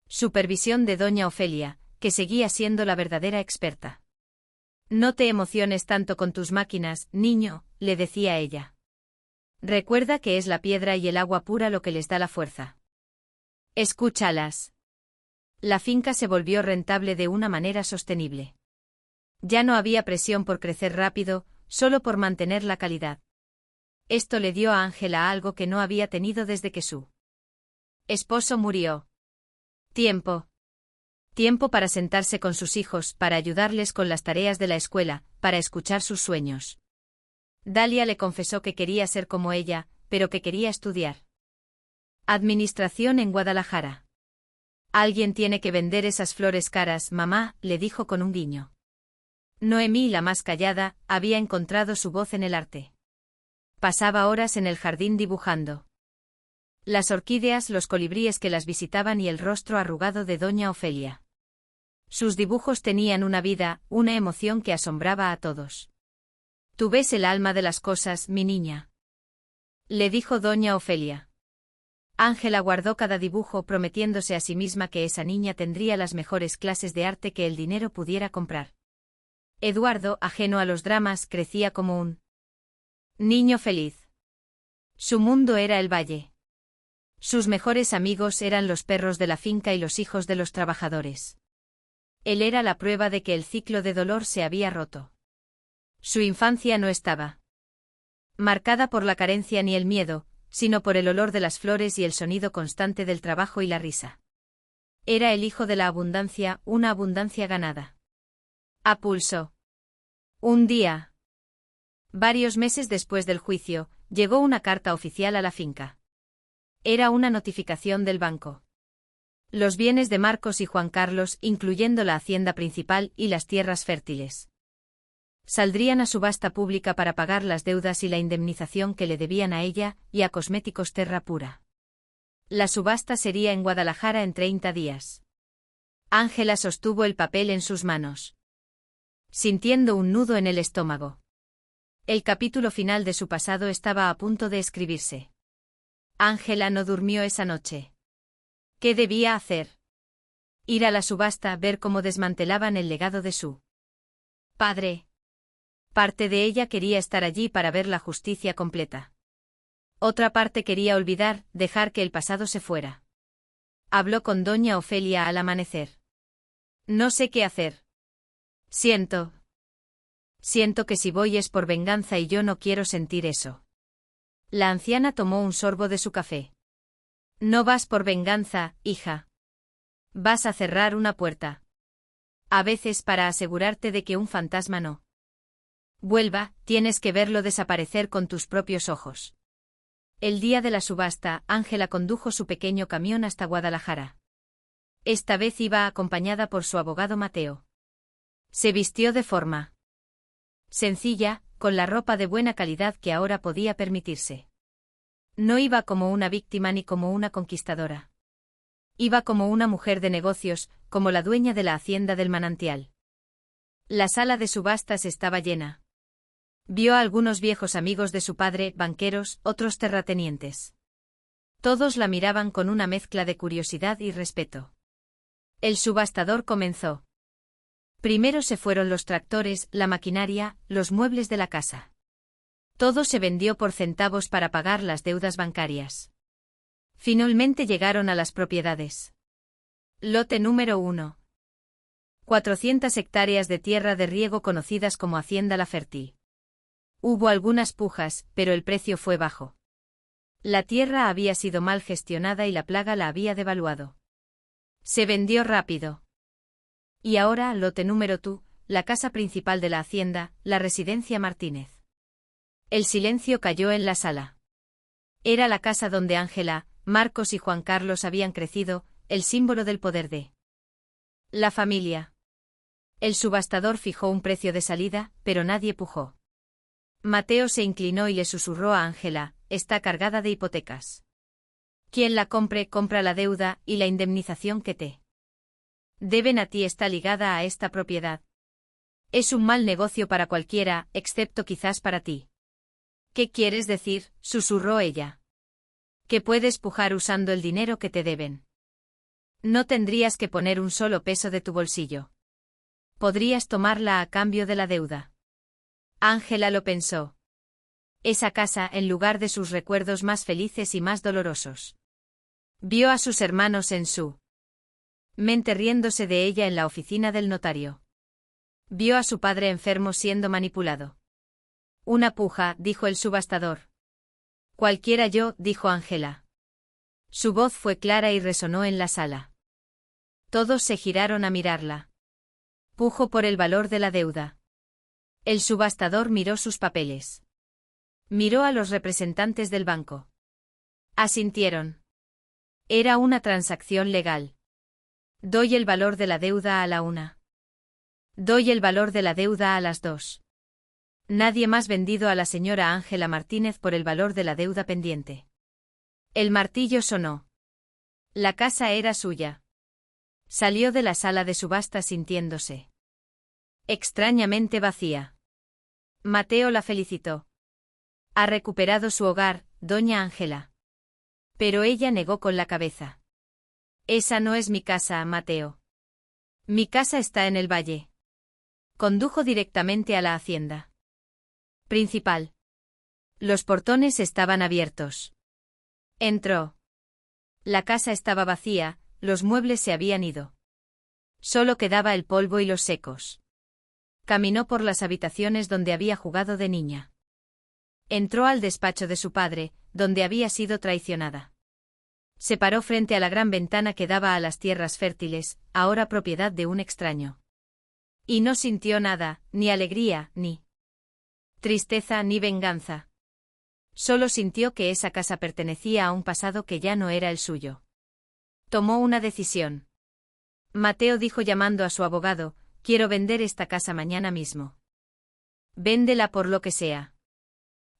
supervisión de doña Ofelia, que seguía siendo la verdadera experta. No te emociones tanto con tus máquinas, niño, le decía ella. Recuerda que es la piedra y el agua pura lo que les da la fuerza. Escúchalas. La finca se volvió rentable de una manera sostenible. Ya no había presión por crecer rápido, solo por mantener la calidad. Esto le dio a Ángela algo que no había tenido desde que su esposo murió. Tiempo. Tiempo para sentarse con sus hijos, para ayudarles con las tareas de la escuela, para escuchar sus sueños. Dalia le confesó que quería ser como ella, pero que quería estudiar administración en Guadalajara. Alguien tiene que vender esas flores caras, mamá, le dijo con un guiño. Noemí, la más callada, había encontrado su voz en el arte. Pasaba horas en el jardín dibujando las orquídeas, los colibríes que las visitaban y el rostro arrugado de doña Ofelia. Sus dibujos tenían una vida, una emoción que asombraba a todos. Tú ves el alma de las cosas, mi niña, le dijo doña Ofelia. Ángela guardó cada dibujo prometiéndose a sí misma que esa niña tendría las mejores clases de arte que el dinero pudiera comprar. Eduardo, ajeno a los dramas, crecía como un niño feliz. Su mundo era el valle. Sus mejores amigos eran los perros de la finca y los hijos de los trabajadores. Él era la prueba de que el ciclo de dolor se había roto. Su infancia no estaba marcada por la carencia ni el miedo, sino por el olor de las flores y el sonido constante del trabajo y la risa. Era el hijo de la abundancia, una abundancia ganada a pulso. Un día, varios meses después del juicio, llegó una carta oficial a la finca. Era una notificación del banco. Los bienes de Marcos y Juan Carlos, incluyendo la hacienda principal y las tierras fértiles, saldrían a subasta pública para pagar las deudas y la indemnización que le debían a ella y a Cosméticos Terra Pura. La subasta sería en Guadalajara en 30 días. Ángela sostuvo el papel en sus manos, sintiendo un nudo en el estómago. El capítulo final de su pasado estaba a punto de escribirse. Ángela no durmió esa noche. ¿Qué debía hacer? Ir a la subasta, ver cómo desmantelaban el legado de su padre. Parte de ella quería estar allí para ver la justicia completa. Otra parte quería olvidar, dejar que el pasado se fuera. Habló con doña Ofelia al amanecer. No sé qué hacer. Siento que si voy es por venganza y yo no quiero sentir eso. La anciana tomó un sorbo de su café. No vas por venganza, hija. Vas a cerrar una puerta. A veces para asegurarte de que un fantasma no vuelva, tienes que verlo desaparecer con tus propios ojos. El día de la subasta, Ángela condujo su pequeño camión hasta Guadalajara. Esta vez iba acompañada por su abogado Mateo. Se vistió de forma sencilla, con la ropa de buena calidad que ahora podía permitirse. No iba como una víctima ni como una conquistadora. Iba como una mujer de negocios, como la dueña de la hacienda del manantial. La sala de subastas estaba llena. Vio a algunos viejos amigos de su padre, banqueros, otros terratenientes. Todos la miraban con una mezcla de curiosidad y respeto. El subastador comenzó. Primero se fueron los tractores, la maquinaria, los muebles de la casa. Todo se vendió por centavos para pagar las deudas bancarias. Finalmente llegaron a las propiedades. Lote número 1. 400 hectáreas de tierra de riego conocidas como Hacienda La Fértil. Hubo algunas pujas, pero el precio fue bajo. La tierra había sido mal gestionada y la plaga la había devaluado. Se vendió rápido. Y ahora, lote número 2, la casa principal de la hacienda, la residencia Martínez. El silencio cayó en la sala. Era la casa donde Ángela, Marcos y Juan Carlos habían crecido, el símbolo del poder de la familia. El subastador fijó un precio de salida, pero nadie pujó. Mateo se inclinó y le susurró a Ángela: está cargada de hipotecas. Quien la compre, compra la deuda y la indemnización que te deben a ti está ligada a esta propiedad. Es un mal negocio para cualquiera, excepto quizás para ti. ¿Qué quieres decir?, susurró ella. Que puedes pujar usando el dinero que te deben. No tendrías que poner un solo peso de tu bolsillo. Podrías tomarla a cambio de la deuda. Ángela lo pensó. Esa casa en lugar de sus recuerdos más felices y más dolorosos. Vio a sus hermanos en su mente riéndose de ella en la oficina del notario. Vio a su padre enfermo siendo manipulado. Una puja, dijo el subastador. Cualquiera yo, dijo Ángela. Su voz fue clara y resonó en la sala. Todos se giraron a mirarla. Pujo por el valor de la deuda. El subastador miró sus papeles. Miró a los representantes del banco. Asintieron. Era una transacción legal. Doy el valor de la deuda a la 1. Doy el valor de la deuda a las 2. Nadie más vendido a la señora Ángela Martínez por el valor de la deuda pendiente. El martillo sonó. La casa era suya. Salió de la sala de subasta sintiéndose extrañamente vacía. Mateo la felicitó. Ha recuperado su hogar, doña Ángela. Pero ella negó con la cabeza. Esa no es mi casa, Mateo. Mi casa está en el valle. Condujo directamente a la hacienda principal. Los portones estaban abiertos. Entró. La casa estaba vacía, los muebles se habían ido. Solo quedaba el polvo y los secos. Caminó por las habitaciones donde había jugado de niña. Entró al despacho de su padre, donde había sido traicionada. Se paró frente a la gran ventana que daba a las tierras fértiles, ahora propiedad de un extraño. Y no sintió nada, ni alegría, ni tristeza, ni venganza. Solo sintió que esa casa pertenecía a un pasado que ya no era el suyo. Tomó una decisión. Mateo dijo llamando a su abogado: quiero vender esta casa mañana mismo. Véndela por lo que sea.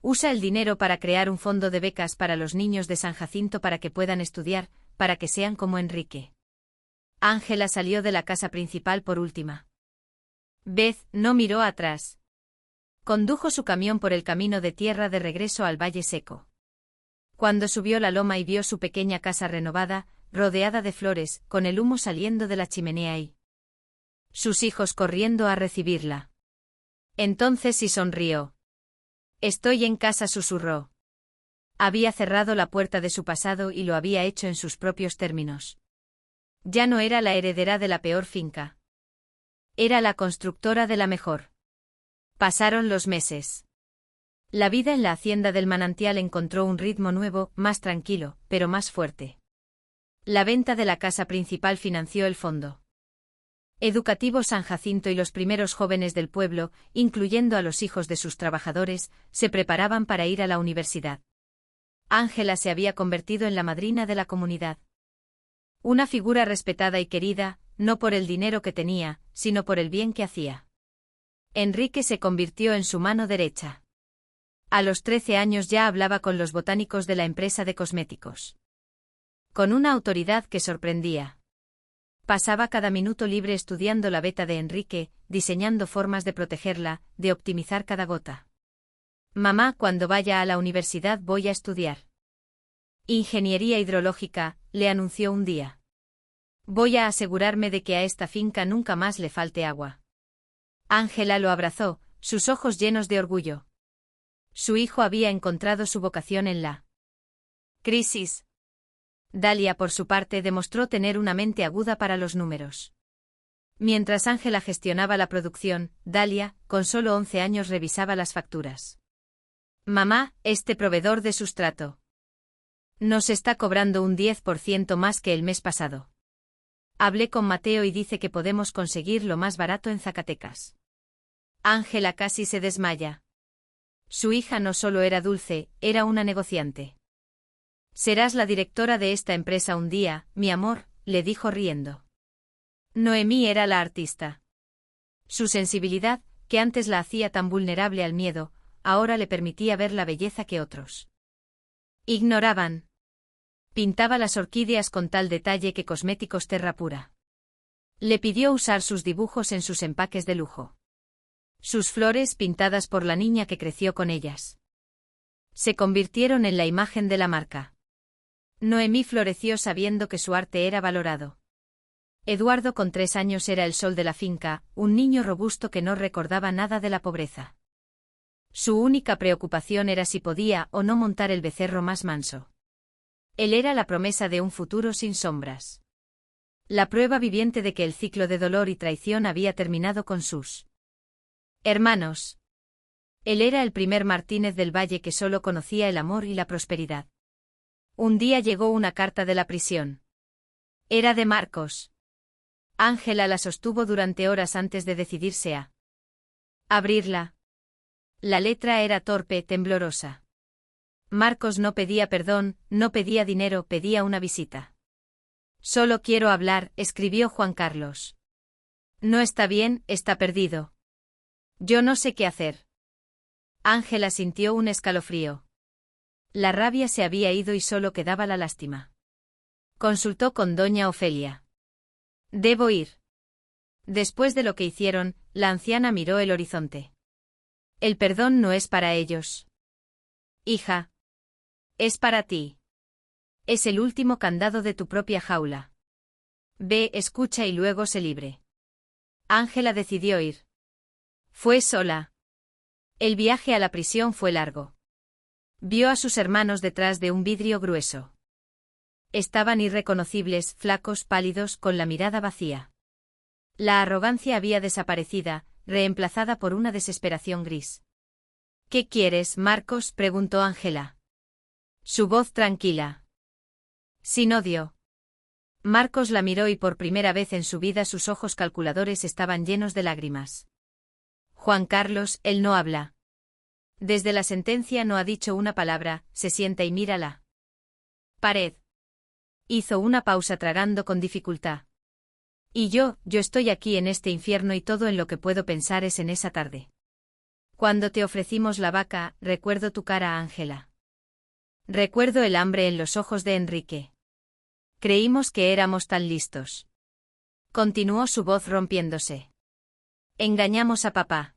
Usa el dinero para crear un fondo de becas para los niños de San Jacinto para que puedan estudiar, para que sean como Enrique. Ángela salió de la casa principal por última vez, no miró atrás. Condujo su camión por el camino de tierra de regreso al Valle Seco. Cuando subió la loma y vio su pequeña casa renovada, rodeada de flores, con el humo saliendo de la chimenea y sus hijos corriendo a recibirla. Entonces sí sonrió. Estoy en casa, susurró. Había cerrado la puerta de su pasado y lo había hecho en sus propios términos. Ya no era la heredera de la peor finca. Era la constructora de la mejor. Pasaron los meses. La vida en la hacienda del manantial encontró un ritmo nuevo, más tranquilo, pero más fuerte. La venta de la casa principal financió el fondo educativo San Jacinto y los primeros jóvenes del pueblo, incluyendo a los hijos de sus trabajadores, se preparaban para ir a la universidad. Ángela se había convertido en la madrina de la comunidad. Una figura respetada y querida, no por el dinero que tenía, sino por el bien que hacía. Enrique se convirtió en su mano derecha. A los 13 años ya hablaba con los botánicos de la empresa de cosméticos. Con una autoridad que sorprendía. Pasaba cada minuto libre estudiando la beta de Enrique, diseñando formas de protegerla, de optimizar cada gota. Mamá, cuando vaya a la universidad voy a estudiar ingeniería hidrológica, le anunció un día. Voy a asegurarme de que a esta finca nunca más le falte agua. Ángela lo abrazó, sus ojos llenos de orgullo. Su hijo había encontrado su vocación en la crisis. Dalia, por su parte, demostró tener una mente aguda para los números. Mientras Ángela gestionaba la producción, Dalia, con solo 11 años, revisaba las facturas. Mamá, este proveedor de sustrato nos está cobrando un 10% más que el mes pasado. Hablé con Mateo y dice que podemos conseguirlo más barato en Zacatecas. Ángela casi se desmaya. Su hija no solo era dulce, era una negociante. Serás la directora de esta empresa un día, mi amor, le dijo riendo. Noemí era la artista. Su sensibilidad, que antes la hacía tan vulnerable al miedo, ahora le permitía ver la belleza que otros ignoraban. Pintaba las orquídeas con tal detalle que Cosméticos Terra Pura le pidió usar sus dibujos en sus empaques de lujo. Sus flores, pintadas por la niña que creció con ellas, se convirtieron en la imagen de la marca. Noemí floreció sabiendo que su arte era valorado. Eduardo, con 3 años, era el sol de la finca, un niño robusto que no recordaba nada de la pobreza. Su única preocupación era si podía o no montar el becerro más manso. Él era la promesa de un futuro sin sombras. La prueba viviente de que el ciclo de dolor y traición había terminado con sus hermanos. Él era el primer Martínez del Valle que solo conocía el amor y la prosperidad. Un día llegó una carta de la prisión. Era de Marcos. Ángela la sostuvo durante horas antes de decidirse a abrirla. La letra era torpe, temblorosa. Marcos no pedía perdón, no pedía dinero, pedía una visita. Solo quiero hablar, escribió Juan Carlos. No está bien, está perdido. Yo no sé qué hacer. Ángela sintió un escalofrío. La rabia se había ido y solo quedaba la lástima. Consultó con doña Ofelia. Debo ir. Después de lo que hicieron, la anciana miró el horizonte. El perdón no es para ellos. Hija. Es para ti. Es el último candado de tu propia jaula. Ve, escucha y luego sé libre. Ángela decidió ir. Fue sola. El viaje a la prisión fue largo. Vio a sus hermanos detrás de un vidrio grueso. Estaban irreconocibles, flacos, pálidos, con la mirada vacía. La arrogancia había desaparecido, reemplazada por una desesperación gris. ¿Qué quieres, Marcos?, preguntó Ángela. Su voz tranquila. Sin odio. Marcos la miró y por primera vez en su vida sus ojos calculadores estaban llenos de lágrimas. Juan Carlos, él no habla. Desde la sentencia no ha dicho una palabra, se sienta y mira la pared. Hizo una pausa tragando con dificultad. Y yo estoy aquí en este infierno y todo en lo que puedo pensar es en esa tarde. Cuando te ofrecimos la vaca, recuerdo tu cara, Ángela. Recuerdo el hambre en los ojos de Enrique. Creímos que éramos tan listos. Continuó su voz rompiéndose. Engañamos a papá.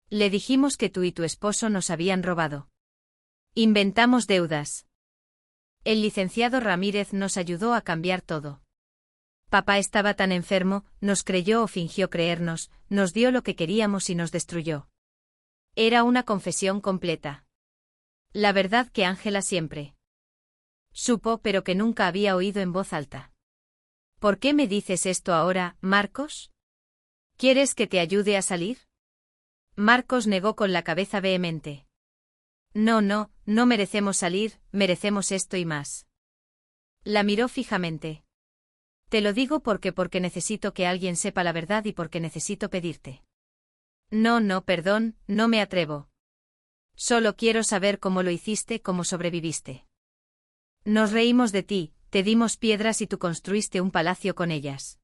Le dijimos que tú y tu esposo nos habían robado. Inventamos deudas. El licenciado Ramírez nos ayudó a cambiar todo. Papá estaba tan enfermo, nos creyó o fingió creernos, nos dio lo que queríamos y nos destruyó. Era una confesión completa. La verdad que Ángela siempre supo, pero que nunca había oído en voz alta. ¿Por qué me dices esto ahora, Marcos? ¿Quieres que te ayude a salir? Marcos negó con la cabeza vehemente. No merecemos salir, merecemos esto y más. La miró fijamente. Te lo digo porque necesito que alguien sepa la verdad y porque necesito pedirte. No, perdón, no me atrevo. Solo quiero saber cómo lo hiciste, cómo sobreviviste. Nos reímos de ti, te dimos piedras y tú construiste un palacio con ellas.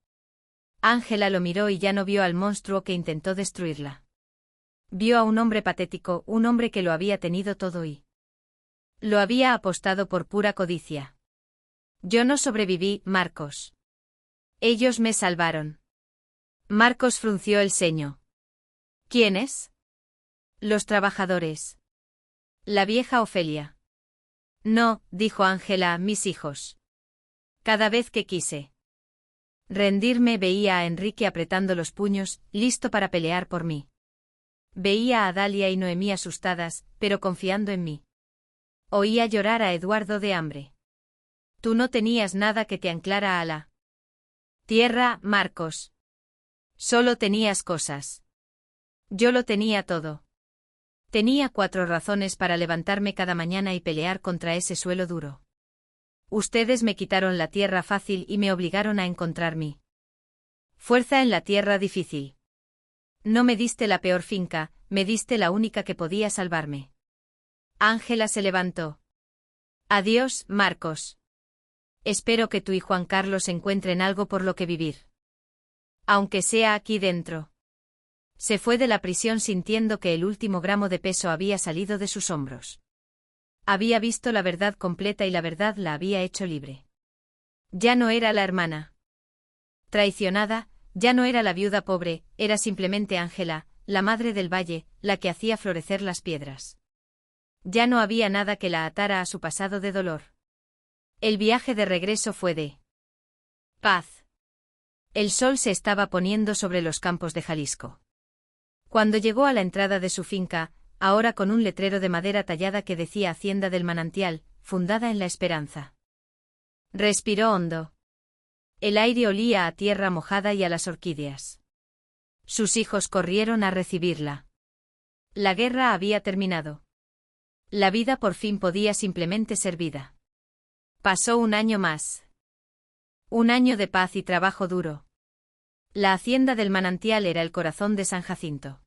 Ángela lo miró y ya no vio al monstruo que intentó destruirla. Vio a un hombre patético, un hombre que lo había tenido todo y lo había apostado por pura codicia. Yo no sobreviví, Marcos. Ellos me salvaron. Marcos frunció el ceño. ¿Quiénes? Los trabajadores. La vieja Ofelia. No, dijo Ángela, mis hijos. Cada vez que quise rendirme veía a Enrique apretando los puños, listo para pelear por mí. Veía a Dalia y Noemí asustadas, pero confiando en mí. Oía llorar a Eduardo de hambre. Tú no tenías nada que te anclara a la tierra, Marcos. Solo tenías cosas. Yo lo tenía todo. Tenía 4 razones para levantarme cada mañana y pelear contra ese suelo duro. Ustedes me quitaron la tierra fácil y me obligaron a encontrar mi fuerza en la tierra difícil. No me diste la peor finca, me diste la única que podía salvarme. Ángela se levantó. Adiós, Marcos. Espero que tú y Juan Carlos encuentren algo por lo que vivir. Aunque sea aquí dentro. Se fue de la prisión sintiendo que el último gramo de peso había salido de sus hombros. Había visto la verdad completa y la verdad la había hecho libre. Ya no era la hermana traicionada, ya no era la viuda pobre, era simplemente Ángela, la madre del valle, la que hacía florecer las piedras. Ya no había nada que la atara a su pasado de dolor. El viaje de regreso fue de paz. El sol se estaba poniendo sobre los campos de Jalisco. Cuando llegó a la entrada de su finca, ahora con un letrero de madera tallada que decía Hacienda del Manantial, fundada en la esperanza. Respiró hondo. El aire olía a tierra mojada y a las orquídeas. Sus hijos corrieron a recibirla. La guerra había terminado. La vida por fin podía simplemente ser vida. Pasó un año más. Un año de paz y trabajo duro. La Hacienda del Manantial era el corazón de San Jacinto.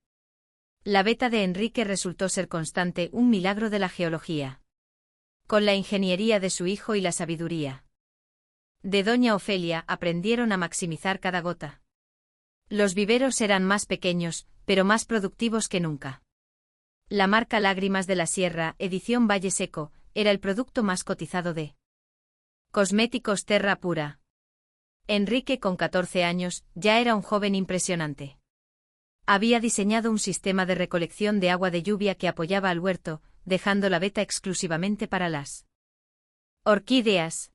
La beta de Enrique resultó ser constante, un milagro de la geología. Con la ingeniería de su hijo y la sabiduría de doña Ofelia aprendieron a maximizar cada gota. Los viveros eran más pequeños, pero más productivos que nunca. La marca Lágrimas de la Sierra, edición Valle Seco, era el producto más cotizado de Cosméticos Terra Pura. Enrique, con 14 años, ya era un joven impresionante. Había diseñado un sistema de recolección de agua de lluvia que apoyaba al huerto, dejando la veta exclusivamente para las orquídeas.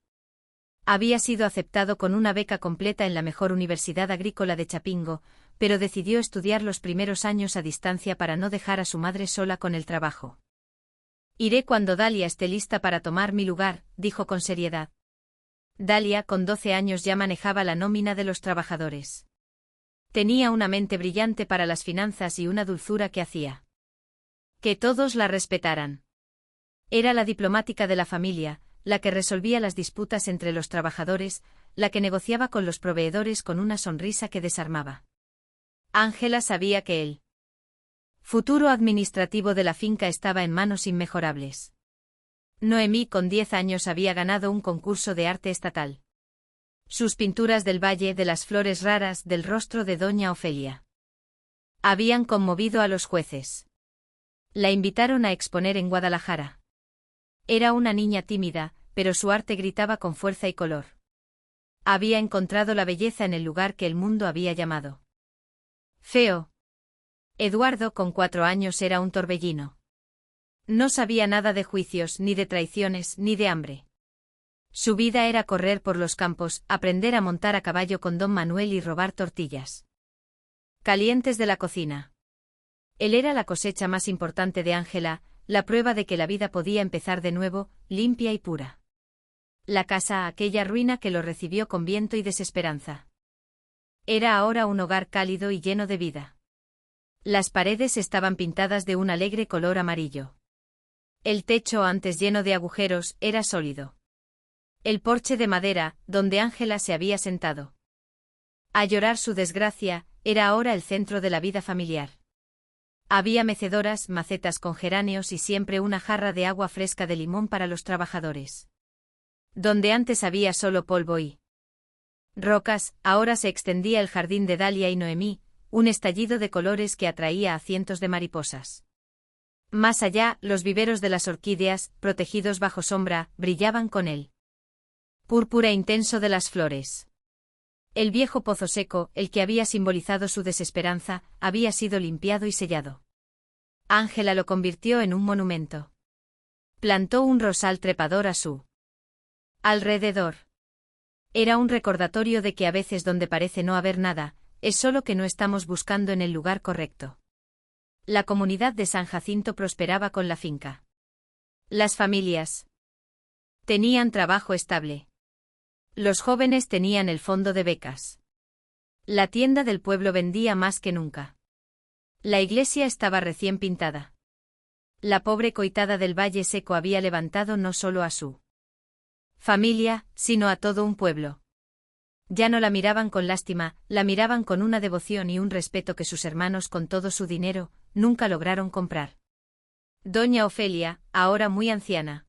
Había sido aceptado con una beca completa en la mejor universidad agrícola de Chapingo, pero decidió estudiar los primeros años a distancia para no dejar a su madre sola con el trabajo. Iré cuando Dalia esté lista para tomar mi lugar, dijo con seriedad. Dalia, con 12 años, ya manejaba la nómina de los trabajadores. Tenía una mente brillante para las finanzas y una dulzura que hacía que todos la respetaran. Era la diplomática de la familia, la que resolvía las disputas entre los trabajadores, la que negociaba con los proveedores con una sonrisa que desarmaba. Ángela sabía que el futuro administrativo de la finca estaba en manos inmejorables. Noemí, con 10 años, había ganado un concurso de arte estatal. Sus pinturas del valle, de las flores raras, del rostro de doña Ofelia, habían conmovido a los jueces. La invitaron a exponer en Guadalajara. Era una niña tímida, pero su arte gritaba con fuerza y color. Había encontrado la belleza en el lugar que el mundo había llamado feo. Eduardo, con 4 años, era un torbellino. No sabía nada de juicios, ni de traiciones, ni de hambre. Su vida era correr por los campos, aprender a montar a caballo con don Manuel y robar tortillas calientes de la cocina. Él era la cosecha más importante de Ángela, la prueba de que la vida podía empezar de nuevo, limpia y pura. La casa, aquella ruina que lo recibió con viento y desesperanza. Era ahora un hogar cálido y lleno de vida. Las paredes estaban pintadas de un alegre color amarillo. El techo, antes lleno de agujeros, era sólido. El porche de madera, donde Ángela se había sentado a llorar su desgracia, era ahora el centro de la vida familiar. Había mecedoras, macetas con geráneos y siempre una jarra de agua fresca de limón para los trabajadores. Donde antes había solo polvo y rocas, ahora se extendía el jardín de Dalia y Noemí, un estallido de colores que atraía a cientos de mariposas. Más allá, los viveros de las orquídeas, protegidos bajo sombra, brillaban con el púrpura intenso de las flores. El viejo pozo seco, el que había simbolizado su desesperanza, había sido limpiado y sellado. Ángela lo convirtió en un monumento. Plantó un rosal trepador a su alrededor. Era un recordatorio de que a veces donde parece no haber nada, es solo que no estamos buscando en el lugar correcto. La comunidad de San Jacinto prosperaba con la finca. Las familias tenían trabajo estable. Los jóvenes tenían el fondo de becas. La tienda del pueblo vendía más que nunca. La iglesia estaba recién pintada. La pobre coitada del Valle Seco había levantado no solo a su familia, sino a todo un pueblo. Ya no la miraban con lástima, la miraban con una devoción y un respeto que sus hermanos con todo su dinero nunca lograron comprar. Doña Ofelia, ahora muy anciana,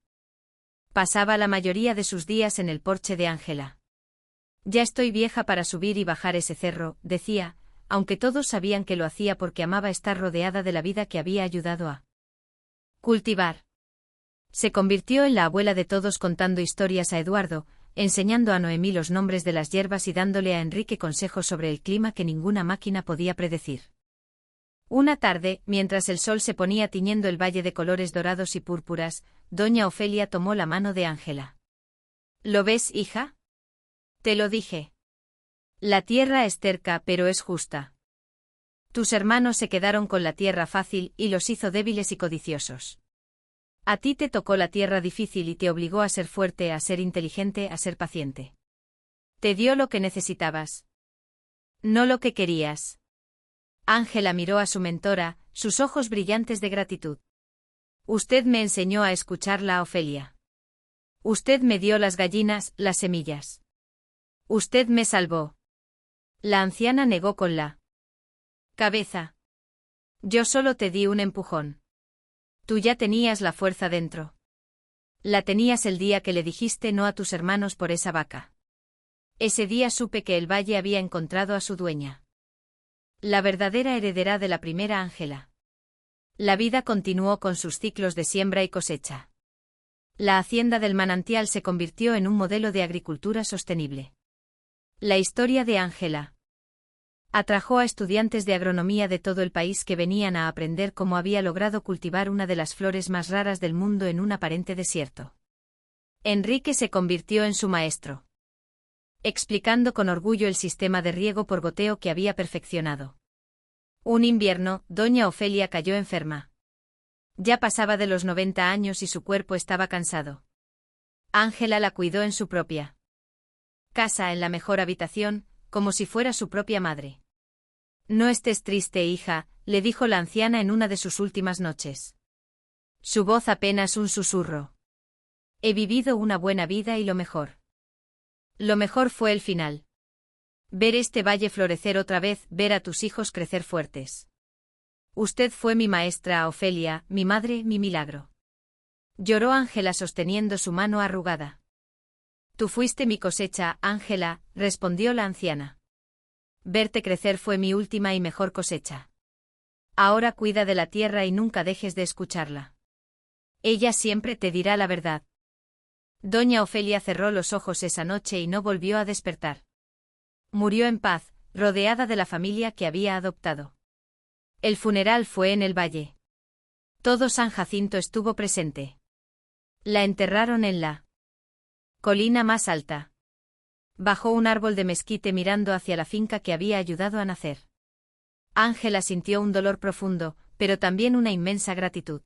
pasaba la mayoría de sus días en el porche de Ángela. Ya estoy vieja para subir y bajar ese cerro, decía, aunque todos sabían que lo hacía porque amaba estar rodeada de la vida que había ayudado a cultivar. Se convirtió en la abuela de todos contando historias a Eduardo, enseñando a Noemí los nombres de las hierbas y dándole a Enrique consejos sobre el clima que ninguna máquina podía predecir. Una tarde, mientras el sol se ponía tiñendo el valle de colores dorados y púrpuras, doña Ofelia tomó la mano de Ángela. ¿Lo ves, hija? Te lo dije. La tierra es terca, pero es justa. Tus hermanos se quedaron con la tierra fácil y los hizo débiles y codiciosos. A ti te tocó la tierra difícil y te obligó a ser fuerte, a ser inteligente, a ser paciente. Te dio lo que necesitabas. No lo que querías. Ángela miró a su mentora, sus ojos brillantes de gratitud. Usted me enseñó a escucharla, Ofelia. Usted me dio las gallinas, las semillas. Usted me salvó. La anciana negó con la cabeza. Yo solo te di un empujón. Tú ya tenías la fuerza dentro. La tenías el día que le dijiste no a tus hermanos por esa vaca. Ese día supe que el valle había encontrado a su dueña. La verdadera heredera de la primera Ángela. La vida continuó con sus ciclos de siembra y cosecha. La hacienda del manantial se convirtió en un modelo de agricultura sostenible. La historia de Ángela atrajo a estudiantes de agronomía de todo el país que venían a aprender cómo había logrado cultivar una de las flores más raras del mundo en un aparente desierto. Enrique se convirtió en su maestro, explicando con orgullo el sistema de riego por goteo que había perfeccionado. Un invierno, doña Ofelia cayó enferma. Ya pasaba de los 90 años y su cuerpo estaba cansado. Ángela la cuidó en su propia casa, en la mejor habitación, como si fuera su propia madre. No estés triste, hija, le dijo la anciana en una de sus últimas noches. Su voz apenas un susurro. He vivido una buena vida y lo mejor. Lo mejor fue el final. Ver este valle florecer otra vez, ver a tus hijos crecer fuertes. Usted fue mi maestra, Ofelia, mi madre, mi milagro. Lloró Ángela sosteniendo su mano arrugada. Tú fuiste mi cosecha, Ángela, respondió la anciana. Verte crecer fue mi última y mejor cosecha. Ahora cuida de la tierra y nunca dejes de escucharla. Ella siempre te dirá la verdad. Doña Ofelia cerró los ojos esa noche y no volvió a despertar. Murió en paz, rodeada de la familia que había adoptado. El funeral fue en el valle. Todo San Jacinto estuvo presente. La enterraron en la colina más alta. Bajo un árbol de mezquite mirando hacia la finca que había ayudado a nacer. Ángela sintió un dolor profundo, pero también una inmensa gratitud.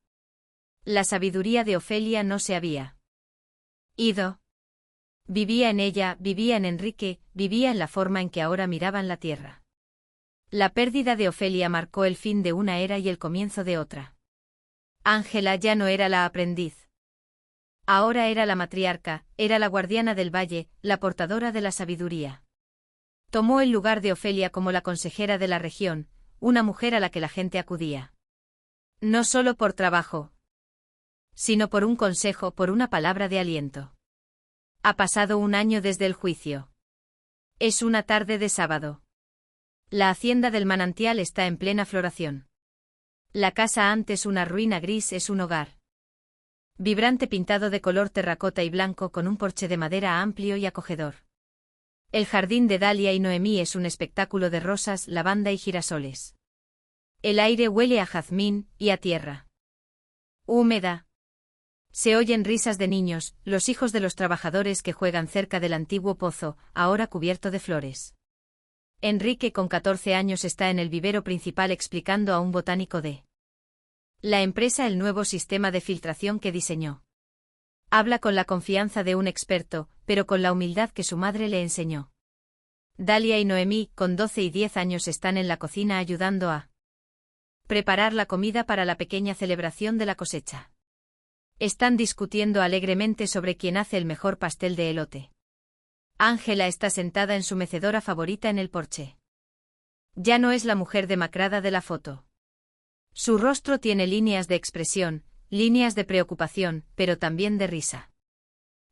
La sabiduría de Ofelia no se había ido. Vivía en ella, vivía en Enrique, vivía en la forma en que ahora miraban la tierra. La pérdida de Ofelia marcó el fin de una era y el comienzo de otra. Ángela ya no era la aprendiz. Ahora era la matriarca, era la guardiana del valle, la portadora de la sabiduría. Tomó el lugar de Ofelia como la consejera de la región, una mujer a la que la gente acudía. No solo por trabajo, sino por un consejo, por una palabra de aliento. Ha pasado un año desde el juicio. Es una tarde de sábado. La hacienda del manantial está en plena floración. La casa, antes una ruina gris, es un hogar vibrante pintado de color terracota y blanco con un porche de madera amplio y acogedor. El jardín de Dalia y Noemí es un espectáculo de rosas, lavanda y girasoles. El aire huele a jazmín y a tierra húmeda. Se oyen risas de niños, los hijos de los trabajadores que juegan cerca del antiguo pozo, ahora cubierto de flores. Enrique, con 14 años, está en el vivero principal explicando a un botánico de La empresa el nuevo sistema de filtración que diseñó. Habla con la confianza de un experto, pero con la humildad que su madre le enseñó. Dalia y Noemí, con 12 y 10 años, están en la cocina ayudando a preparar la comida para la pequeña celebración de la cosecha. Están discutiendo alegremente sobre quién hace el mejor pastel de elote. Ángela está sentada en su mecedora favorita en el porche. Ya no es la mujer demacrada de la foto. Su rostro tiene líneas de expresión, líneas de preocupación, pero también de risa.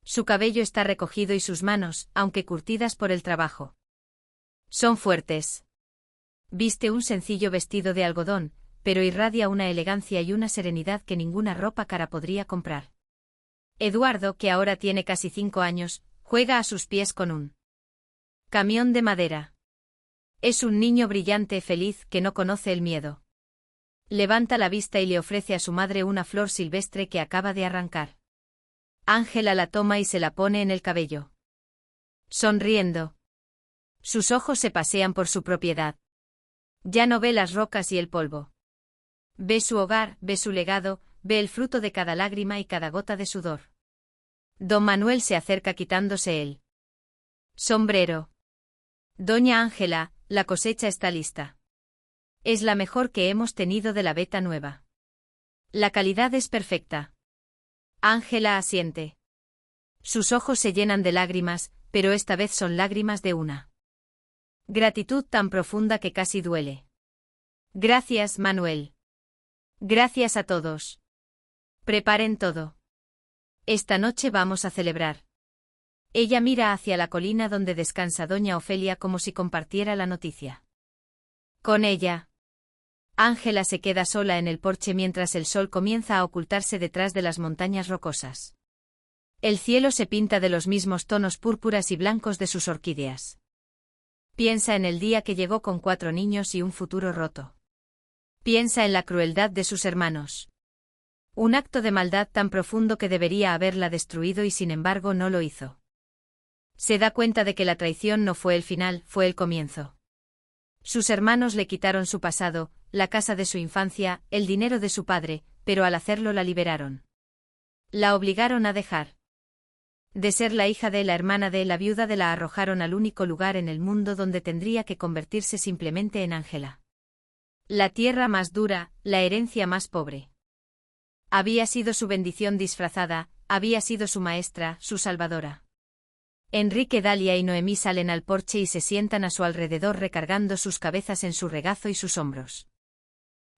Su cabello está recogido y sus manos, aunque curtidas por el trabajo, son fuertes. Viste un sencillo vestido de algodón, pero irradia una elegancia y una serenidad que ninguna ropa cara podría comprar. Eduardo, que ahora tiene casi 5 años, juega a sus pies con un camión de madera. Es un niño brillante, feliz, que no conoce el miedo. Levanta la vista y le ofrece a su madre una flor silvestre que acaba de arrancar. Ángela la toma y se la pone en el cabello. Sonriendo. Sus ojos se pasean por su propiedad. Ya no ve las rocas y el polvo. Ve su hogar, ve su legado, ve el fruto de cada lágrima y cada gota de sudor. Don Manuel se acerca quitándose el sombrero. Doña Ángela, la cosecha está lista. Es la mejor que hemos tenido de la veta nueva. La calidad es perfecta. Ángela asiente. Sus ojos se llenan de lágrimas, pero esta vez son lágrimas de una gratitud tan profunda que casi duele. Gracias, Manuel. Gracias a todos. Preparen todo. Esta noche vamos a celebrar. Ella mira hacia la colina donde descansa doña Ofelia como si compartiera la noticia con ella. Ángela se queda sola en el porche mientras el sol comienza a ocultarse detrás de las montañas rocosas. El cielo se pinta de los mismos tonos púrpuras y blancos de sus orquídeas. Piensa en el día que llegó con 4 niños y un futuro roto. Piensa en la crueldad de sus hermanos. Un acto de maldad tan profundo que debería haberla destruido y sin embargo no lo hizo. Se da cuenta de que la traición no fue el final, fue el comienzo. Sus hermanos le quitaron su pasado, la casa de su infancia, el dinero de su padre, pero al hacerlo la liberaron. La obligaron a dejar de ser la hija de la hermana de la viuda de la arrojaron al único lugar en el mundo donde tendría que convertirse simplemente en Ángela. La tierra más dura, la herencia más pobre. Había sido su bendición disfrazada, había sido su maestra, su salvadora. Enrique, Dalia y Noemí salen al porche y se sientan a su alrededor recargando sus cabezas en su regazo y sus hombros.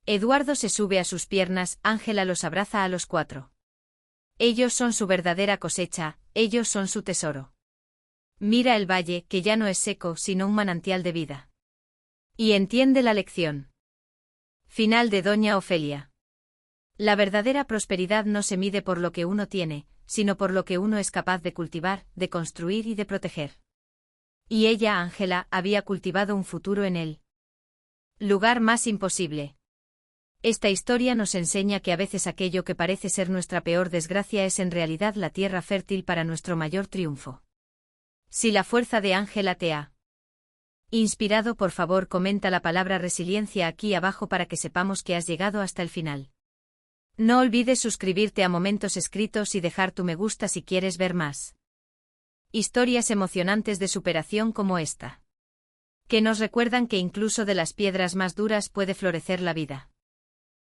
Eduardo se sube a sus piernas, Ángela los abraza a los 4. Ellos son su verdadera cosecha, ellos son su tesoro. Mira el valle, que ya no es seco, sino un manantial de vida. Y entiende la lección. Final de Doña Ofelia. La verdadera prosperidad no se mide por lo que uno tiene, sino por lo que uno es capaz de cultivar, de construir y de proteger. Y ella, Ángela, había cultivado un futuro en el lugar más imposible. Esta historia nos enseña que a veces aquello que parece ser nuestra peor desgracia es en realidad la tierra fértil para nuestro mayor triunfo. Si la fuerza de Ángela te ha inspirado, por favor comenta la palabra resiliencia aquí abajo para que sepamos que has llegado hasta el final. No olvides suscribirte a Momentos Escritos y dejar tu me gusta si quieres ver más historias emocionantes de superación como esta, que nos recuerdan que incluso de las piedras más duras puede florecer la vida.